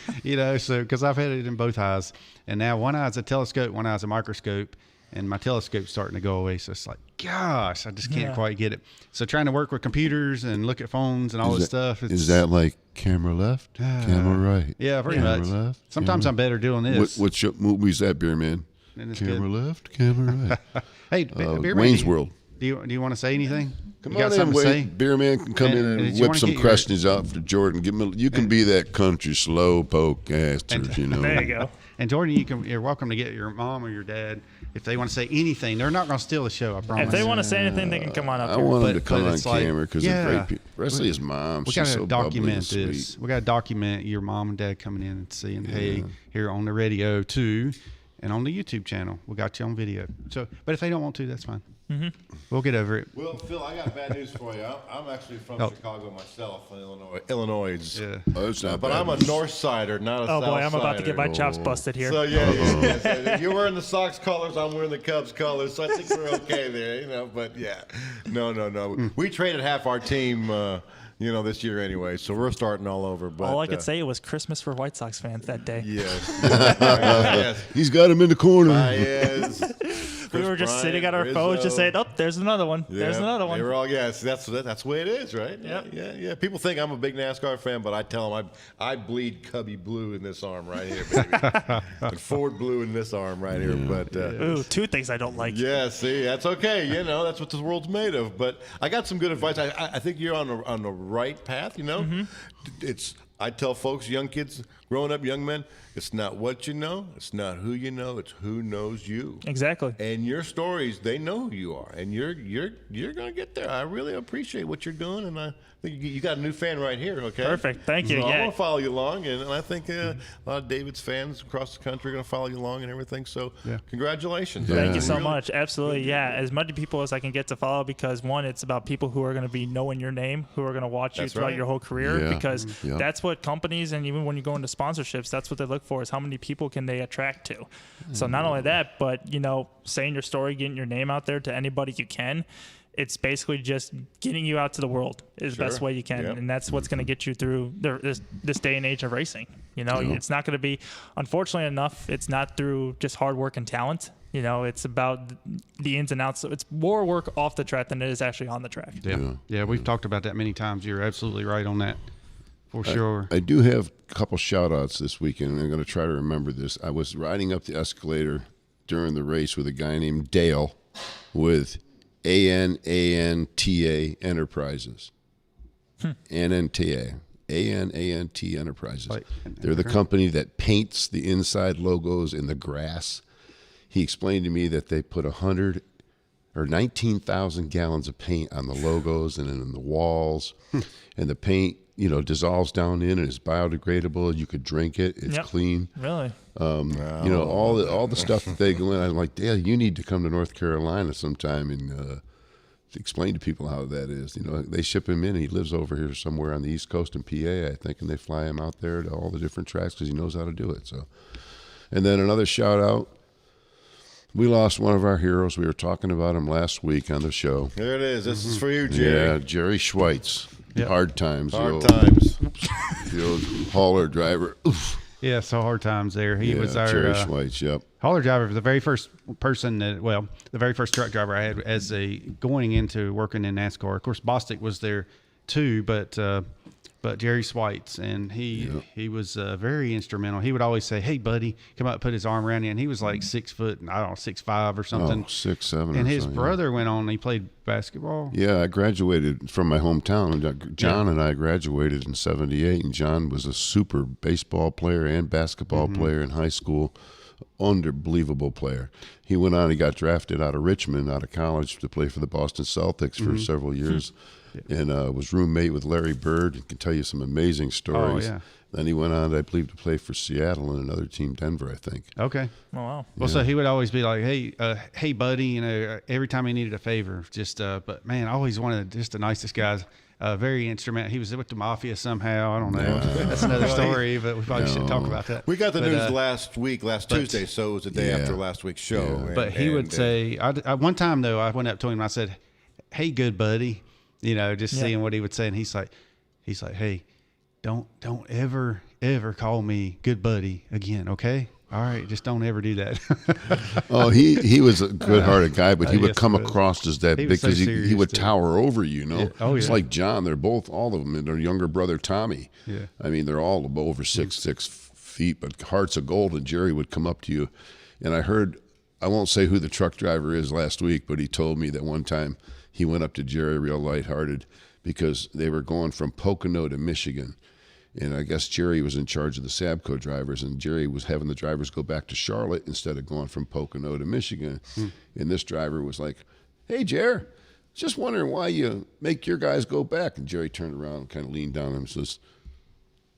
Speaker 4: So because I've had it in both eyes. And now one eye's a telescope, one eye's a microscope. And my telescope's starting to go away. So it's like, gosh, I just can't quite get it. So trying to work with computers and look at phones and all this stuff.
Speaker 5: Is that like camera left, camera right?
Speaker 4: Yeah, pretty much.
Speaker 5: Left,
Speaker 4: sometimes I'm better doing this.
Speaker 5: What's your movie's that, Beer Man? Camera left, camera right.
Speaker 4: Hey, Beer Man,
Speaker 5: Wayne's World.
Speaker 4: Do you want to say anything?
Speaker 5: Come on in, Wayne. Beer Man can come in and whip some questions out for Jordan. You can be that country slow poke answer,
Speaker 7: There you go.
Speaker 4: And Jordan, you're welcome to get your mom or your dad if they want to say anything. They're not going to steal the show, I promise.
Speaker 7: If they want to say anything, they can come on up here.
Speaker 5: I want them to come on camera because they're great people. Especially his mom.
Speaker 4: We got to document this. We got to document your mom and dad coming in and saying, hey, here on the radio too, and on the YouTube channel. We got you on video. So, but if they don't want to, that's fine. Mm-hmm. We'll get over it.
Speaker 11: Well, Phil, I got bad news for you. I'm actually from Chicago myself, Illinois.
Speaker 5: Yeah.
Speaker 11: But I'm a North Sider, not a South Sider.
Speaker 7: Oh boy, I'm about to get my chops busted here.
Speaker 11: So yeah. So you're wearing the Sox colors, I'm wearing the Cubs colors, so I think we're okay there, But yeah, no. We traded half our team. This year anyway, so we're starting all over. But
Speaker 7: all I could say was Christmas for White Sox fans that day.
Speaker 11: Yes.
Speaker 5: He's got him in the corner.
Speaker 11: Yes.
Speaker 7: We were just sitting at our phones, just saying, "Oh, there's another one. There's another one."
Speaker 11: They were all that's the way it is, right? Yeah. People think I'm a big NASCAR fan, but I tell them I bleed Cubby blue in this arm right here, baby, and Ford blue in this arm right here. But
Speaker 7: ooh, two things I don't like.
Speaker 11: Yeah, see, that's okay. That's what this world's made of. But I got some good advice. I think you're on the right path. I tell folks, young kids, growing up, young men, it's not what you know, it's not who you know, it's who knows you.
Speaker 7: Exactly.
Speaker 11: And your stories, they know who you are, and you're gonna get there. I really appreciate what you're doing, and I think you got a new fan right here. Okay.
Speaker 7: Perfect. Thank you.
Speaker 11: So I'm gonna follow you along, and I think a lot of David's fans across the country are gonna follow you along and everything. So congratulations.
Speaker 7: Thank you so much. Absolutely. Yeah. As many people as I can get to follow, because one, it's about people who are going to be knowing your name, who are going to watch you throughout your whole career, because that's what companies, and even when you go into sponsorships, that's what they look for, is how many people can they attract to. So not only that, but saying your story, getting your name out there to anybody you can. It's basically just getting you out to the world is the best way you can. And that's what's going to get you through this day and age of racing. It's not going to be, unfortunately enough, it's not through just hard work and talent. It's about the ins and outs. It's more work off the track than it is actually on the track.
Speaker 4: Yeah, we've talked about that many times. You're absolutely right on that, for sure.
Speaker 5: I do have a couple shout-outs this weekend, and I'm going to try to remember this. I was riding up the escalator during the race with a guy named Dale with ANANTA Enterprises. ANANTA Enterprises. They're the company that paints the inside logos in the grass. He explained to me that they put 19,000 gallons of paint on the logos and in the walls, and the paint dissolves down in and is biodegradable. You could drink it. It's clean.
Speaker 7: Really?
Speaker 5: All the stuff that they go in. I'm like, Dale, you need to come to North Carolina sometime and explain to people how that is. They ship him in. He lives over here somewhere on the East Coast in PA, I think, and they fly him out there to all the different tracks because he knows how to do it. So, and then another shout out. We lost one of our heroes. We were talking about him last week on the show.
Speaker 11: There it is. This is for you, Jerry.
Speaker 5: Yeah, Jerry Schweitz.
Speaker 4: Yep.
Speaker 5: Hard times.
Speaker 11: Hard times.
Speaker 5: The old hauler driver. Oof.
Speaker 4: Yeah, so hard times there. He was our
Speaker 5: Jerry Schweitz,
Speaker 4: hauler driver, the very first person the very first truck driver I had as going into working in NASCAR. Of course, Bostic was there too, but Jerry Schweitz, and he was very instrumental. He would always say, "Hey, buddy, come out and put his arm around you." And he was like 6 foot, I don't know, 6'5" or something.
Speaker 5: 6'7".
Speaker 4: And his brother went on. He played basketball.
Speaker 5: Yeah, I graduated from my hometown. John and I graduated in '78, and John was a super baseball player and basketball player in high school. unbelievable player. He went on, he got drafted out of Richmond, out of college, to play for the Boston Celtics for several years, and was roommate with Larry Bird, and can tell you some amazing stories.
Speaker 4: Oh, yeah.
Speaker 5: Then he went on, I believe, to play for Seattle and another team, Denver, I think.
Speaker 4: Okay.
Speaker 7: Oh, wow.
Speaker 4: Well, so he would always be like, hey, buddy, you know, every time he needed a favor, just, but man, I always wanted just the nicest guys. Very instrumental. He was with the mafia somehow. I don't know. That's another story, but we probably shouldn't talk about that.
Speaker 11: We got the news last Tuesday, so it was the day after last week's show.
Speaker 5: Yeah.
Speaker 4: But he would say, one time though, I went up to him and I said, "Hey, good buddy," you know, just seeing what he would say, and he's like, "Hey, don't ever call me good buddy again, okay? All right, just don't ever do that."
Speaker 5: Oh, he was a good-hearted guy, but he would
Speaker 4: yes,
Speaker 5: come
Speaker 4: he was.
Speaker 5: across as that
Speaker 4: He
Speaker 5: big
Speaker 4: was so
Speaker 5: because he
Speaker 4: serious,
Speaker 5: would
Speaker 4: too.
Speaker 5: tower over you, you know.
Speaker 4: Yeah. Oh,
Speaker 5: It's
Speaker 4: yeah.
Speaker 5: like John. They're both, all of them, and their younger brother Tommy.
Speaker 4: Yeah.
Speaker 5: I mean, they're all over 6'6" feet, but hearts of gold. And Jerry would come up to you, and I won't say who the truck driver is last week, but he told me that one time he went up to Jerry real lighthearted because they were going from Pocono to Michigan. And I guess Jerry was in charge of the Sabco drivers, and Jerry was having the drivers go back to Charlotte instead of going from Pocono to Michigan. And this driver was like, "Hey, Jer, just wondering why you make your guys go back." And Jerry turned around and kind of leaned down on him and says,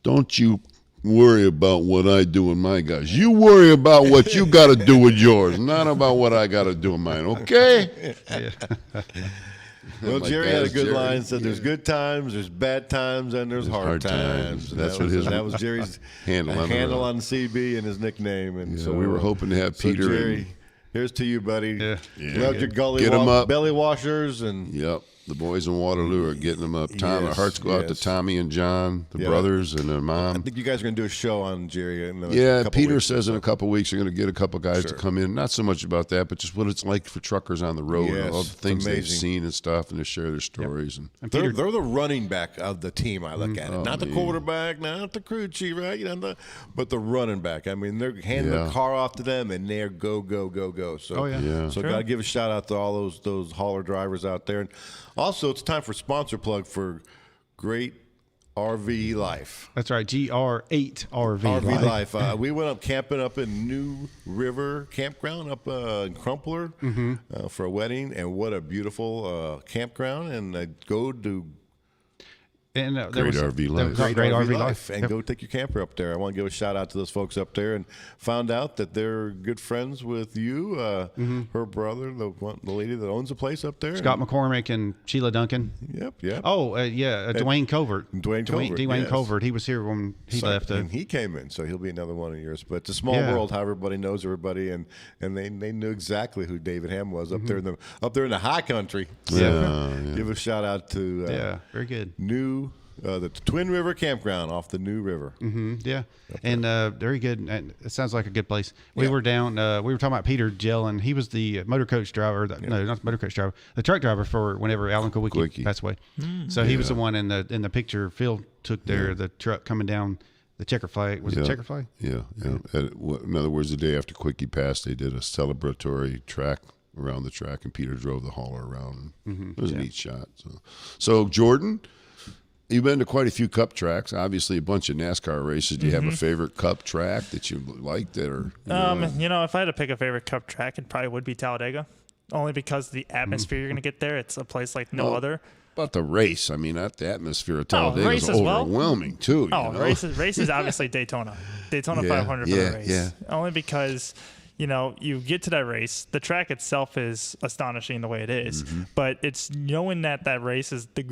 Speaker 5: "Don't you worry about what I do with my guys. You worry about what you got to do with yours, not about what I got to do with mine, okay?"
Speaker 11: Well,
Speaker 5: Like
Speaker 11: Jerry
Speaker 5: that
Speaker 11: had a
Speaker 5: is
Speaker 11: good
Speaker 5: Jerry.
Speaker 11: line. Said, "There's good times, there's bad times, and there's hard times." And
Speaker 5: That's
Speaker 11: that was Jerry's
Speaker 5: handle on the
Speaker 11: CB and his nickname. And so
Speaker 5: we were hoping to have Peter
Speaker 11: Jerry,
Speaker 5: and-
Speaker 11: here's to you, buddy.
Speaker 4: Yeah.
Speaker 11: Loved your
Speaker 5: Get 'em up.
Speaker 11: belly washers and
Speaker 5: Yep. The boys in Waterloo are getting them up. Tom, our
Speaker 11: Yes,
Speaker 5: hearts go out to
Speaker 11: yes.
Speaker 5: Tommy and John, the
Speaker 11: Yeah.
Speaker 5: brothers, and their
Speaker 11: I
Speaker 5: mom.
Speaker 11: think you guys are going to do a show on Jerry. In a
Speaker 5: Yeah,
Speaker 11: couple
Speaker 5: Peter
Speaker 11: weeks.
Speaker 5: says in a couple of weeks you're going to get a couple guys to
Speaker 11: Sure.
Speaker 5: come in. Not so much about that, but just what it's like for truckers on the road and all
Speaker 11: Yes,
Speaker 5: the things
Speaker 11: it's
Speaker 5: they've
Speaker 11: amazing.
Speaker 5: seen and stuff, and to share their stories. And
Speaker 11: They're the running back of the team. I look at it, not the
Speaker 5: man.
Speaker 11: quarterback, not the crew chief, right? You know, but the running back. I mean, they're handing the car off to them, and they're go. So,
Speaker 4: Oh, yeah.
Speaker 11: So, got to give a shout out to all those hauler drivers out there. And also, it's time for sponsor plug for Great RV Life.
Speaker 4: That's right, GR8 RV
Speaker 11: RV Life. We went up camping up in New River Campground up in Crumpler for a wedding, and what a beautiful campground! And go to
Speaker 4: And there
Speaker 5: Great
Speaker 4: was
Speaker 5: RV Life.
Speaker 4: Great RV Life.
Speaker 11: and go take your camper up there. I want to give a shout out to those folks up there, and found out that they're good friends with you, her brother, the lady that owns the place up there.
Speaker 4: Scott McCormick and Sheila Duncan.
Speaker 11: Yep.
Speaker 4: Oh, Dwayne Covert.
Speaker 11: Dwayne Covert, yes.
Speaker 4: Covert. He was here when he left.
Speaker 11: And he came in, so he'll be another one of yours. But it's a small world, how everybody knows everybody, and they knew exactly who David Hamm was up there in the high country. So give a shout out to
Speaker 4: very good.
Speaker 11: The Twin River Campground off the New River.
Speaker 4: Yeah, and very good. And it sounds like a good place. We were down. We were talking about Peter Gellin. He was the motor coach driver. No, not the motor coach driver. The truck driver for whenever Alan Kowicki passed away. So he was the one in the picture. Phil took the truck coming down the checker flag. Was it checker flag?
Speaker 5: Yeah. In other words, the day after Quickie passed, they did a celebratory track around the track, and Peter drove the hauler around. It was a neat shot. So Jordan, you've been to quite a few Cup tracks. Obviously, a bunch of NASCAR races. Do you have a favorite Cup track that you like that are?
Speaker 7: If I had to pick a favorite Cup track, it probably would be Talladega, only because the atmosphere you're going to get there. It's a place like no other.
Speaker 5: About the race, I mean, not the atmosphere of Talladega
Speaker 7: race
Speaker 5: is
Speaker 7: as well?
Speaker 5: overwhelming too.
Speaker 7: Race is obviously Daytona 500 for the race. Only because you get to that race, the track itself is astonishing the way it is, but it's knowing that race is the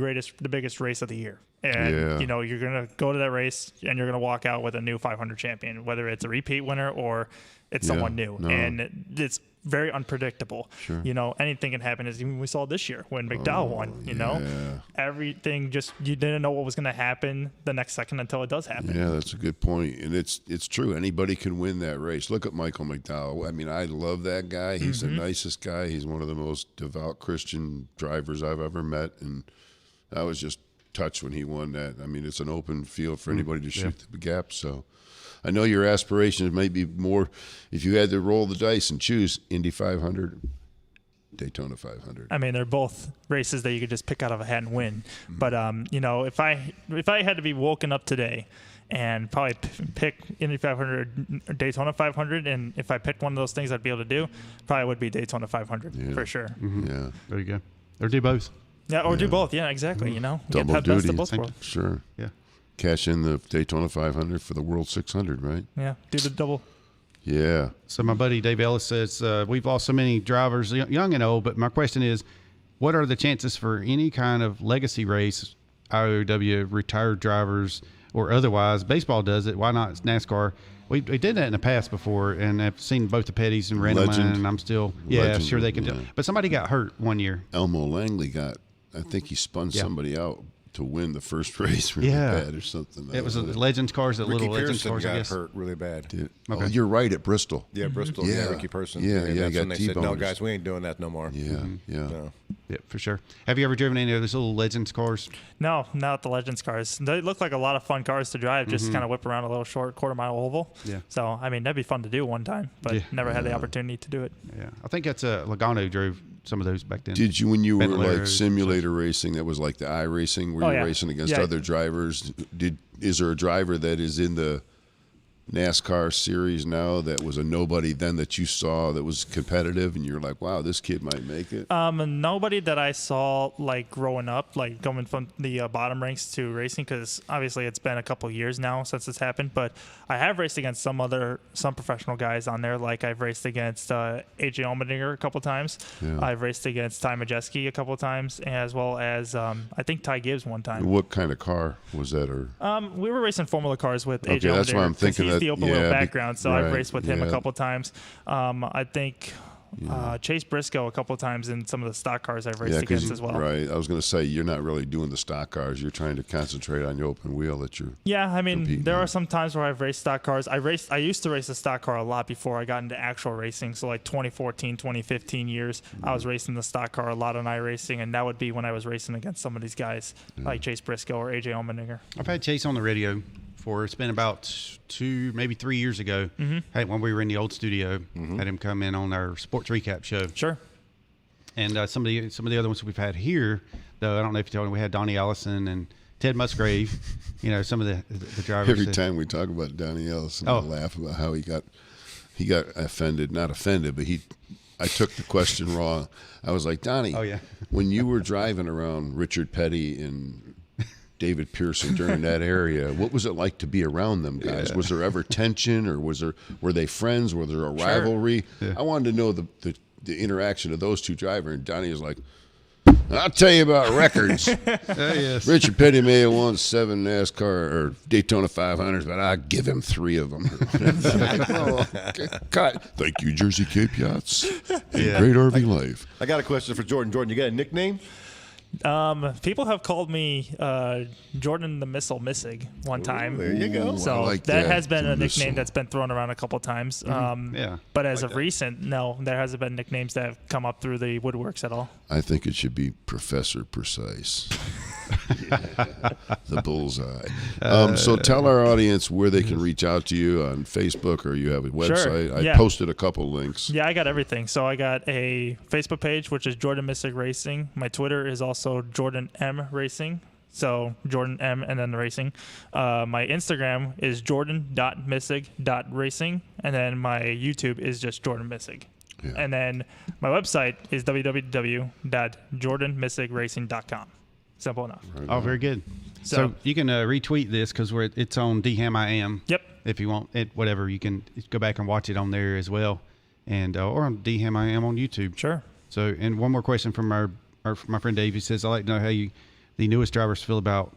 Speaker 7: biggest race of the year. And, you're going to go to that race and you're going to walk out with a new 500 champion, whether it's a repeat winner or it's someone new. And it's very unpredictable.
Speaker 5: Sure.
Speaker 7: Anything can happen, as even we saw this year when McDowell won, everything just, you didn't know what was going to happen the next second until it does happen.
Speaker 5: Yeah, that's a good point. And it's true. Anybody can win that race. Look at Michael McDowell. I mean, I love that guy. He's the nicest guy. He's one of the most devout Christian drivers I've ever met. And I was just touched when he won that. I mean, it's an open field for anybody to shoot the gap. So I know your aspirations may be more, if you had to roll the dice and choose Indy 500, Daytona 500.
Speaker 7: I mean, they're both races that you could just pick out of a hat and win. But if I had to be woken up today and probably pick Indy 500 or Daytona 500. And if I picked one of those things I'd be able to do, probably would be Daytona 500 for sure.
Speaker 5: Yeah.
Speaker 4: There you go. Or do both.
Speaker 7: Yeah, or do both. Yeah, exactly. You know,
Speaker 5: Double
Speaker 7: get best
Speaker 5: duty.
Speaker 7: of both worlds.
Speaker 5: Sure.
Speaker 4: Yeah.
Speaker 5: Cash in the Daytona 500 for the World 600, right?
Speaker 7: Yeah, do the double.
Speaker 5: Yeah.
Speaker 4: So my buddy Dave Ellis says, we've lost so many drivers, young and old, but my question is, what are the chances for any kind of legacy race, IOW, retired drivers, or otherwise? Baseball does it. Why not NASCAR? We did that in the past before, and I've seen both the Petties and Randleman, and I'm still,
Speaker 5: Legend,
Speaker 4: sure they can do it. But somebody got hurt one year.
Speaker 5: Elmo Langley I think he spun somebody out to win the first race really bad or something.
Speaker 4: It was a Legends cars, a little Legends cars, I guess.
Speaker 11: Got hurt really bad.
Speaker 5: Okay. Oh, you're right, at Bristol.
Speaker 11: Yeah, Bristol. Yeah, Ricky Person.
Speaker 5: Yeah,
Speaker 11: and that's
Speaker 5: got
Speaker 11: when they said, no,
Speaker 5: T-boners.
Speaker 11: guys, we ain't doing that no more.
Speaker 5: Yeah, yeah.
Speaker 11: So.
Speaker 4: Yeah, for sure. Have you ever driven any of those little Legends cars?
Speaker 7: No, not the Legends cars. They look like a lot of fun cars to drive, just kind of whip around a little short quarter-mile oval.
Speaker 4: Yeah.
Speaker 7: So, I mean, that'd be fun to do one time, but never had the opportunity to do it.
Speaker 4: Yeah. I think that's Logano drove some of those back then.
Speaker 5: Did you, when you were like
Speaker 4: Bentley
Speaker 5: simulator racing, that was like the iRacing, where you're racing against other drivers? Is there a driver that is in the NASCAR series now that was a nobody then that you saw that was competitive and you're like, wow, this kid might make it?
Speaker 7: Nobody that I saw like growing up, like going from the bottom ranks to racing, because obviously it's been a couple years now since this happened. But I have raced against some professional guys on there. Like I've raced against AJ Allmendinger a couple times.
Speaker 5: Yeah.
Speaker 7: I've raced against Ty Majeski a couple times, as well as I think Ty Gibbs one time.
Speaker 5: What kind of car was that? Or
Speaker 7: we were racing formula cars with AJ Allmendinger.
Speaker 5: That's why I'm thinking
Speaker 7: he's the open wheel background, so
Speaker 5: right,
Speaker 7: I've raced with him a couple times. I think Chase Briscoe a couple times in some of the stock cars I've raced against as well.
Speaker 5: Right. I was going to say, you're not really doing the stock cars. You're trying to concentrate on your open wheel that you're
Speaker 7: I mean,
Speaker 5: competing
Speaker 7: there
Speaker 5: in.
Speaker 7: are some times where I've raced stock cars. I used to race a stock car a lot before I got into actual racing. So like 2014, 2015 years, I was racing the stock car a lot on iRacing, and that would be when I was racing against some of these guys like Chase Briscoe or AJ Allmendinger.
Speaker 4: I've had Chase on the radio it's been about 2, maybe 3 years ago. Hey, when we were in the old studio, had him come in on our sports recap show.
Speaker 7: Sure.
Speaker 4: And some of the other ones we've had here, though, I don't know if you told me, we had Donnie Allison and Ted Musgrave. Some of the drivers.
Speaker 5: Every time we talk about Donnie Ellison, I laugh about how he got offended. Not offended, but I took the question wrong. I was like, Donnie, when you were driving around Richard Petty and David Pearson during that area, what was it like to be around them guys? Yeah. Was there ever tension, or were they friends? Was there a rivalry? Yeah. I wanted to know the interaction of those two drivers. And Donnie was like, I'll tell you about records. Yes. Richard Petty may have won 7 NASCAR or Daytona 500s, but I'll give him 3 of them. Thank you, Jersey Cape Yachts. Great RV life.
Speaker 11: I got a question for Jordan. Jordan, you got a nickname?
Speaker 7: People have called me Jordan the Missile Missig one time.
Speaker 11: There you go.
Speaker 7: So that has been a nickname that's been thrown around a couple times. But as of recent, no, there hasn't been nicknames that have come up through the woodworks at all.
Speaker 5: I think it should be Professor Precise. The bullseye. So tell our audience where they can reach out to you on Facebook, or you have a website.
Speaker 7: Sure.
Speaker 5: I posted a couple links.
Speaker 7: Yeah, I got everything. So I got a Facebook page, which is Jordan Missig Racing. My Twitter is also Jordan M Racing. So Jordan M and then the racing. My Instagram is jordan.missig.racing. And then my YouTube is just Jordan Missig. Yeah. And then my website is www.jordanmissigracing.com. Simple enough.
Speaker 4: Right. Oh, very good. So you can retweet this because it's on DHammiam.
Speaker 7: Yep.
Speaker 4: If you want it, whatever, you can go back and watch it on there as well, and or on DHammiam on YouTube.
Speaker 7: Sure.
Speaker 4: So, and one more question from my friend Dave. He says, I'd like to know how the newest drivers feel about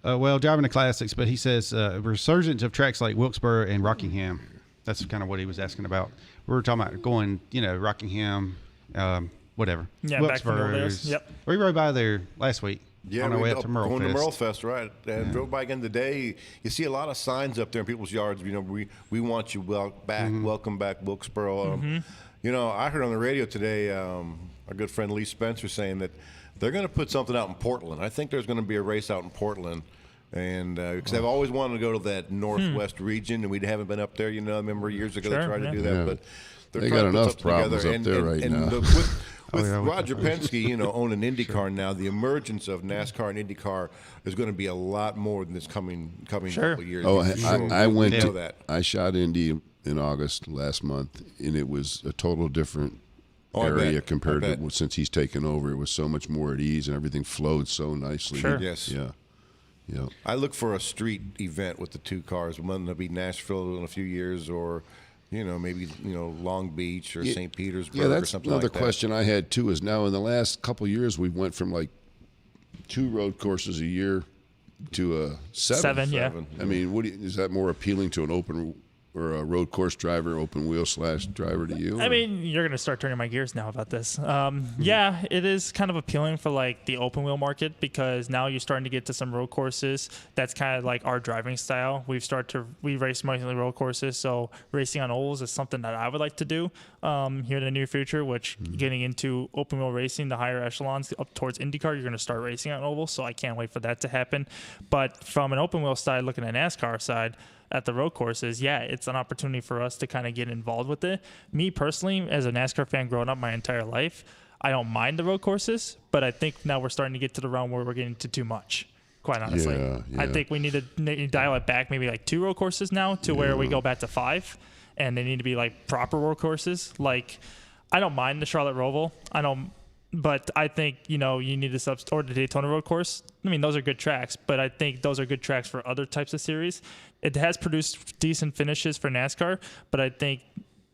Speaker 4: driving the classics, but he says resurgence of tracks like Wilkesboro and Rockingham. That's kind of what he was asking about. We were talking about going, Rockingham, whatever.
Speaker 7: Yeah,
Speaker 4: Wilkesboro.
Speaker 7: Yep.
Speaker 4: We rode by there last week.
Speaker 11: Yeah,
Speaker 4: on our way up to Merle
Speaker 11: going
Speaker 4: Fest.
Speaker 11: to Merle Fest, right? And drove by again today. You see a lot of signs up there in people's yards. We want you back. Welcome back, Wilkesboro. I heard on the radio today our good friend Lee Spencer saying that they're going to put something out in Portland. I think there's going to be a race out in Portland. And because I've always wanted to go to that northwest region, and we haven't been up there. I remember years ago they tried to do that, but
Speaker 5: they got enough problems up there right now.
Speaker 11: With
Speaker 4: yeah,
Speaker 11: Roger Penske, owning IndyCar now, the emergence of NASCAR and IndyCar is going to be a lot more than this coming couple of years.
Speaker 5: Oh, I went
Speaker 11: know
Speaker 5: to
Speaker 11: that.
Speaker 5: I shot Indy in August last month, and it was a total different area compared to since he's taken over. It was so much more at ease, and everything flowed so nicely.
Speaker 7: Sure.
Speaker 11: Yes.
Speaker 5: Yeah. Yeah.
Speaker 11: I look for a street event with the two cars. Whether it'll be Nashville in a few years, or maybe Long Beach or St. Petersburg
Speaker 5: Yeah,
Speaker 11: or
Speaker 5: that's
Speaker 11: something
Speaker 5: another
Speaker 11: like that.
Speaker 5: question I had too. Is now in the last couple of years we went from like 2 road courses a year to 7.
Speaker 7: 7, yeah.
Speaker 5: I mean, is that more appealing to an open or a road course driver, open wheel / driver to you?
Speaker 7: I mean, you're going to start turning my gears now about this. Yeah, it is kind of appealing for like the open wheel market, because now you're starting to get to some road courses. That's kind of like our driving style. We race mostly road courses, so racing on ovals is something that I would like to do here in the near future, which getting into open wheel racing, the higher echelons up towards IndyCar, you're going to start racing on ovals, so I can't wait for that to happen. But from an open wheel side, looking at NASCAR side, at the road courses, yeah, it's an opportunity for us to kind of get involved with it. Me personally, as a NASCAR fan growing up my entire life, I don't mind the road courses, but I think now we're starting to get to the realm where we're getting to too much, quite honestly.
Speaker 5: Yeah.
Speaker 7: I think we need to dial it back, maybe like 2 road courses now to where we go back to 5, and they need to be like proper road courses. Like, I don't mind the Charlotte Roval. But I think, you need to or the Daytona road course. I mean, those are good tracks, but I think those are good tracks for other types of series. It has produced decent finishes for NASCAR, but I think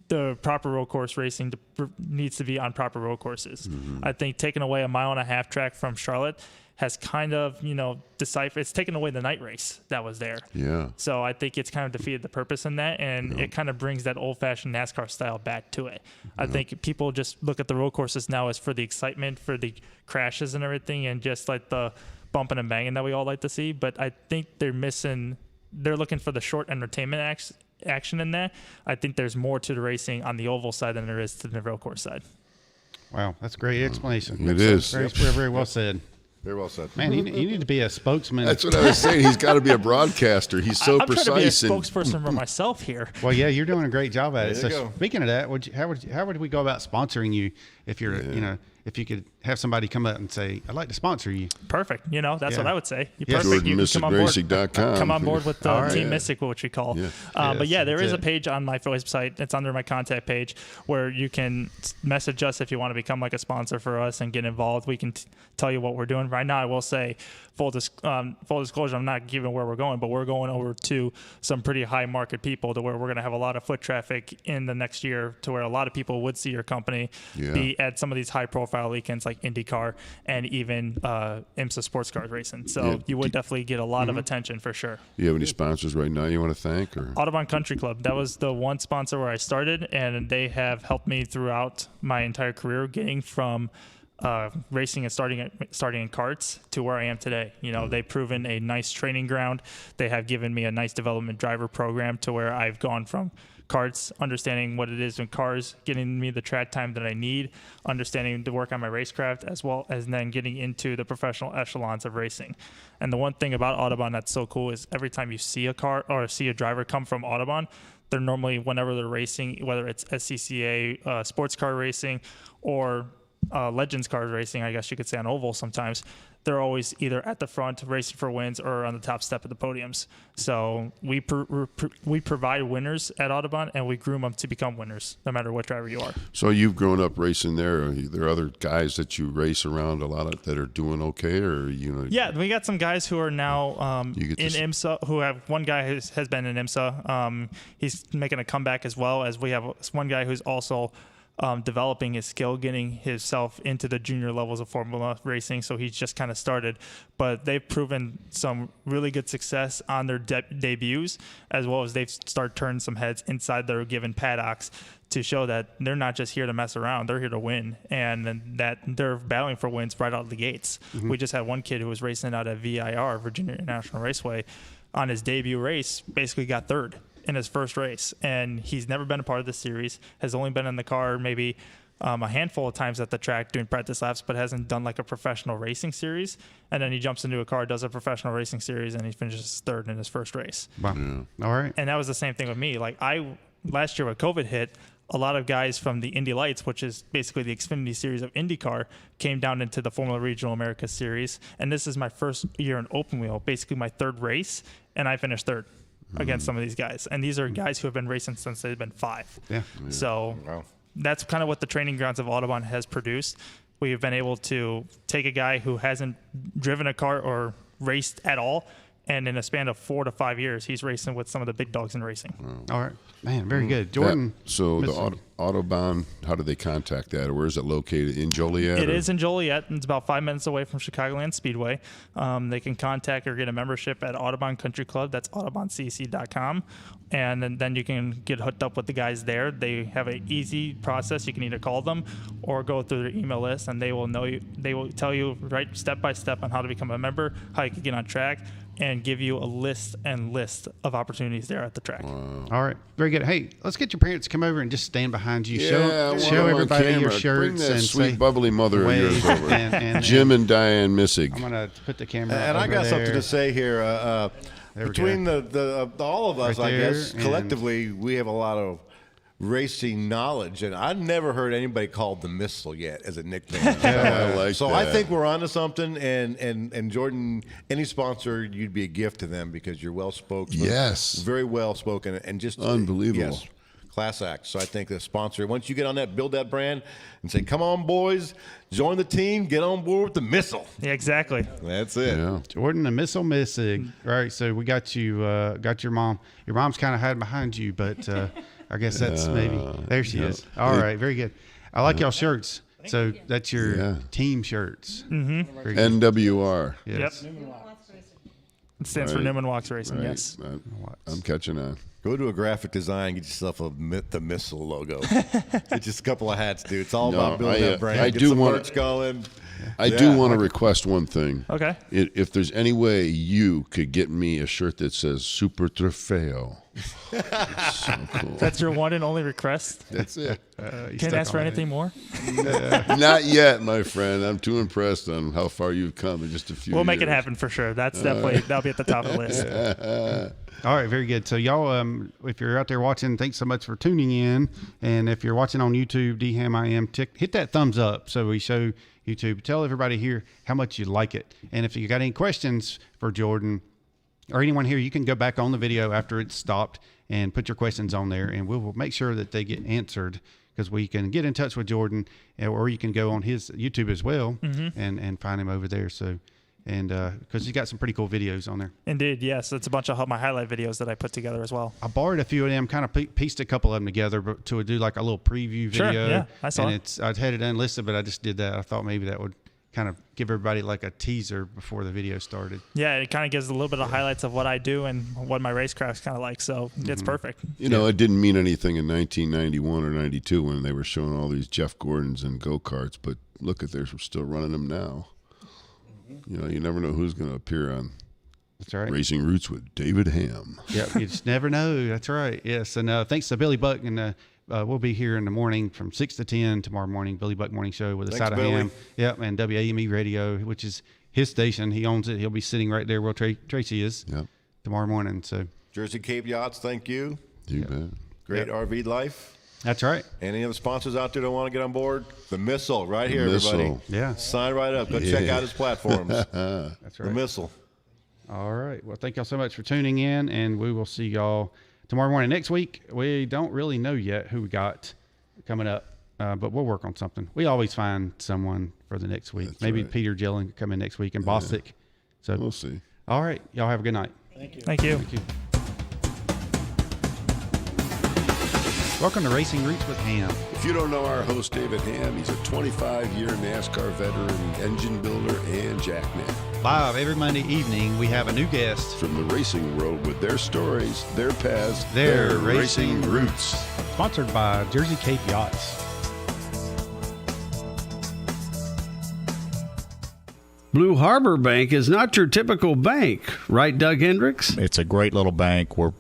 Speaker 7: the proper road course racing needs to be on proper road courses. I think taking away a 1.5 mile track from Charlotte has kind of, it's taken away the night race that was there.
Speaker 5: Yeah.
Speaker 7: So I think it's kind of defeated the purpose in that, and it kind of brings that old-fashioned NASCAR style back to it. I think people just look at the road courses now as for the excitement, for the crashes and everything, and just like the bumping and banging that we all like to see. But I think they're looking for the short entertainment action in that. I think there's more to the racing on the oval side than there is to the road course side.
Speaker 4: Wow, that's a great explanation.
Speaker 5: It is.
Speaker 4: Very well said.
Speaker 11: Very well said.
Speaker 4: Man, you need to be a spokesman.
Speaker 5: That's what I was saying. He's got to be a broadcaster. He's so
Speaker 7: I'm
Speaker 5: precise.
Speaker 7: trying to be a spokesperson for myself here.
Speaker 4: Well, yeah, you're doing a great job at it.
Speaker 11: There you
Speaker 4: So
Speaker 11: go.
Speaker 4: speaking of that, how would we go about sponsoring you if you're, if you could have somebody come up and say, I'd like to sponsor you?
Speaker 7: Perfect. That's what I would say.
Speaker 4: Yeah.
Speaker 7: Perfect. You can come on board.
Speaker 5: JordanMissig.com.
Speaker 7: Come on board with Team
Speaker 5: Yeah.
Speaker 7: Missig, which we call.
Speaker 5: Yeah.
Speaker 7: But yeah, there
Speaker 4: that's
Speaker 7: is a
Speaker 4: it.
Speaker 7: page on my website. It's under my contact page where you can message us if you want to become like a sponsor for us and get involved. We can tell you what we're doing. Right now, I will say, full disclosure, I'm not giving where we're going, but we're going over to some pretty high market people to where we're going to have a lot of foot traffic in the next year, to where a lot of people would see your company be at some of these high profile weekends like IndyCar and even IMSA sports cars racing. So you would definitely get a lot of attention for sure.
Speaker 5: You have any sponsors right now you want to thank? Or
Speaker 7: Autobahn Country Club. That was the one sponsor where I started, and they have helped me throughout my entire career, getting from racing and starting in karts to where I am today. They've proven a nice training ground. They have given me a nice development driver program to where I've gone from karts, understanding what it is in cars, getting me the track time that I need, understanding to work on my racecraft, as well as then getting into the professional echelons of racing. And the one thing about Autobahn that's so cool is every time you see a car or see a driver come from Autobahn, they're normally, whenever they're racing, whether it's SCCA, sports car racing, or Legends cars racing, I guess you could say on oval sometimes, they're always either at the front racing for wins or on the top step of the podiums. So we provide winners at Autobahn, and we groom them to become winners no matter what driver you are.
Speaker 5: So you've grown up racing there. Are there other guys that you race around a lot of that are doing okay, or
Speaker 7: Yeah, we got some guys who are now in IMSA. Who have one guy who has been in IMSA. He's making a comeback, as well as we have one guy who's also developing his skill, getting himself into the junior levels of Formula racing. So he's just kind of started, but they've proven some really good success on their debuts, as well as they've started turning some heads inside their given paddocks to show that they're not just here to mess around, they're here to win, and that they're battling for wins right out of the gates. We just had one kid who was racing out at VIR, Virginia International Raceway, on his debut race, basically got third in his first race, and he's never been a part of the series, has only been in the car maybe a handful of times at the track doing practice laps, but hasn't done like a professional racing series. And then he jumps into a car, does a professional racing series, and he finishes third in his first race.
Speaker 4: Wow. All right.
Speaker 7: And that was the same thing with me. Like last year when COVID hit, a lot of guys from the Indy Lights, which is basically the Xfinity series of IndyCar, came down into the Formula Regional America series. And this is my first year in open wheel, basically my third race, and I finished third against some of these guys. And these are guys who have been racing since they've been 5.
Speaker 4: Yeah.
Speaker 7: So that's kind of what the training grounds of Autobahn has produced. We have been able to take a guy who hasn't driven a car or raced at all, and in a span of 4 to 5 years, he's racing with some of the big dogs in racing.
Speaker 4: All right, man, very good, Jordan.
Speaker 5: So the Autobahn, how do they contact that, or where is it located? In Joliet?
Speaker 7: It is in Joliet, and it's about 5 minutes away from Chicagoland Speedway. They can contact or get a membership at Autobahn Country Club. That's autobahncc.com, and then you can get hooked up with the guys there. They have an easy process. You can either call them or go through their email list, and they will know you. They will tell you right step by step on how to become a member, how you can get on track, and give you a list of opportunities there at the track.
Speaker 5: Wow.
Speaker 4: All right, very good. Hey, let's get your parents to come over and just stand behind you.
Speaker 5: Yeah,
Speaker 4: show everybody your
Speaker 5: Bring
Speaker 4: shirts
Speaker 5: that
Speaker 4: and
Speaker 5: sweet
Speaker 4: say,
Speaker 5: bubbly mother of yours over.
Speaker 4: and
Speaker 5: Jim and Diane Missig.
Speaker 4: I'm gonna put the camera.
Speaker 11: And I got something to say here. Between the all of us,
Speaker 4: Right
Speaker 11: I
Speaker 4: there,
Speaker 11: guess collectively, we have a lot of racing knowledge, and I've never heard anybody called the Missile yet as a nickname.
Speaker 5: I like
Speaker 11: so
Speaker 5: that.
Speaker 11: I think we're onto something. And Jordan, any sponsor, you'd be a gift to them because you're well spoken.
Speaker 5: Yes,
Speaker 11: very well spoken, and just
Speaker 5: unbelievable.
Speaker 11: Yes, class act. So I think the sponsor, once you get on that, build that brand, and say, "Come on, boys, join the team, get on board with the Missile."
Speaker 7: Yeah, exactly.
Speaker 11: That's it.
Speaker 5: Yeah.
Speaker 4: Jordan, the Missile Missig. All right, so we got you. Got your mom. Your mom's kind of hiding behind you, but. I guess that's maybe there she is. All right, very good. I like y'all shirts. So that's your team shirts.
Speaker 7: Mm-hmm.
Speaker 5: NWR.
Speaker 4: Yes.
Speaker 7: Yep. It stands for Newman Walks Racing.
Speaker 5: Right.
Speaker 7: Yes.
Speaker 5: I'm catching on.
Speaker 11: Go to a graphic design, get yourself the Missile logo. Get just a couple of hats, dude. It's all about building that brand.
Speaker 5: I
Speaker 11: get
Speaker 5: do
Speaker 11: some
Speaker 5: want
Speaker 11: merch going.
Speaker 5: I do want to request one thing.
Speaker 7: Okay.
Speaker 5: If there's any way you could get me a shirt that says Super Trofeo. So cool.
Speaker 7: That's your one and only request?
Speaker 5: That's it.
Speaker 7: Can't ask for anything more?
Speaker 5: Not yet, my friend. I'm too impressed on how far you've come in just a few
Speaker 7: We'll
Speaker 5: years.
Speaker 7: make it happen for sure. That's definitely, that'll be at the top of the list.
Speaker 4: All right, very good. So y'all, if you're out there watching, thanks so much for tuning in. And if you're watching on YouTube, DHammiam, hit that thumbs up so we show YouTube. Tell everybody here how much you like it. And if you got any questions for Jordan or anyone here, you can go back on the video after it's stopped and put your questions on there, and we'll make sure that they get answered, because we can get in touch with Jordan, or you can go on his YouTube as well and find him over there. So, and because he's got some pretty cool videos on there.
Speaker 7: Indeed, yes. It's a bunch of my highlight videos that I put together as well.
Speaker 4: I borrowed a few of them, kind of pieced a couple of them together to do like a little preview video.
Speaker 7: Sure, yeah, I saw
Speaker 4: it. I had it unlisted, but I just did that. I thought maybe that would kind of give everybody like a teaser before the video started.
Speaker 7: Yeah, it kind of gives a little bit of highlights of what I do and what my racecraft's kind of like, so it's perfect.
Speaker 5: You know, it didn't mean anything in 1991 or 92 when they were showing all these Jeff Gordons and go-karts, but look at, they're still running them now. You know, you never know who's going to appear on
Speaker 4: That's right.
Speaker 5: Racing Roots with David Hamm.
Speaker 4: Yeah, you just never know. That's right. Yes, and thanks to Billy Buck, and we'll be here in the morning from 6 to 10 tomorrow morning, Billy Buck Morning Show with us out of Hamm. Yep, and WAME Radio, which is his station. He owns it. He'll be sitting right there where Tracy is tomorrow morning. So
Speaker 11: Jersey Cape Yachts, thank you.
Speaker 5: You bet.
Speaker 11: Great RV life.
Speaker 4: That's right.
Speaker 11: Any other sponsors out there that want to get on board? The Missile, right here,
Speaker 5: Missile.
Speaker 11: everybody.
Speaker 4: Yeah.
Speaker 11: Sign right up. Go check out his platforms.
Speaker 4: That's right.
Speaker 11: The Missile.
Speaker 4: All right. Well, thank y'all so much for tuning in, and we will see y'all tomorrow morning. Next week, we don't really know yet who we got coming up, but we'll work on something. We always find someone for the next week.
Speaker 5: That's
Speaker 4: Maybe
Speaker 5: right.
Speaker 4: Peter Gillen could come in next week and Bostic. So
Speaker 5: We'll see.
Speaker 4: All right. Y'all have a good night.
Speaker 7: Thank you. Thank you.
Speaker 4: Thank you. Welcome to Racing Roots with Hamm.
Speaker 5: If you don't know our host, David Hamm, he's a 25-year NASCAR veteran, engine builder, and jackman.
Speaker 4: Live every Monday evening, we have a new guest
Speaker 5: From the racing world with their stories, their paths,
Speaker 4: Their
Speaker 5: racing roots.
Speaker 4: sponsored by Jersey Cape Yachts.
Speaker 9: Blue Harbor Bank is not your typical bank, right, Doug Hendricks?
Speaker 12: It's a great little bank. We're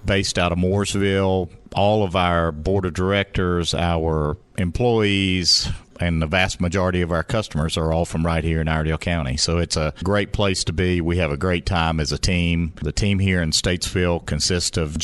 Speaker 12: based out of Mooresville. All of our board of directors, our employees, and the vast majority of our customers are all from right here in Iredell County. So it's a great place to be. We have a great time as a team. The team here in Statesville consists of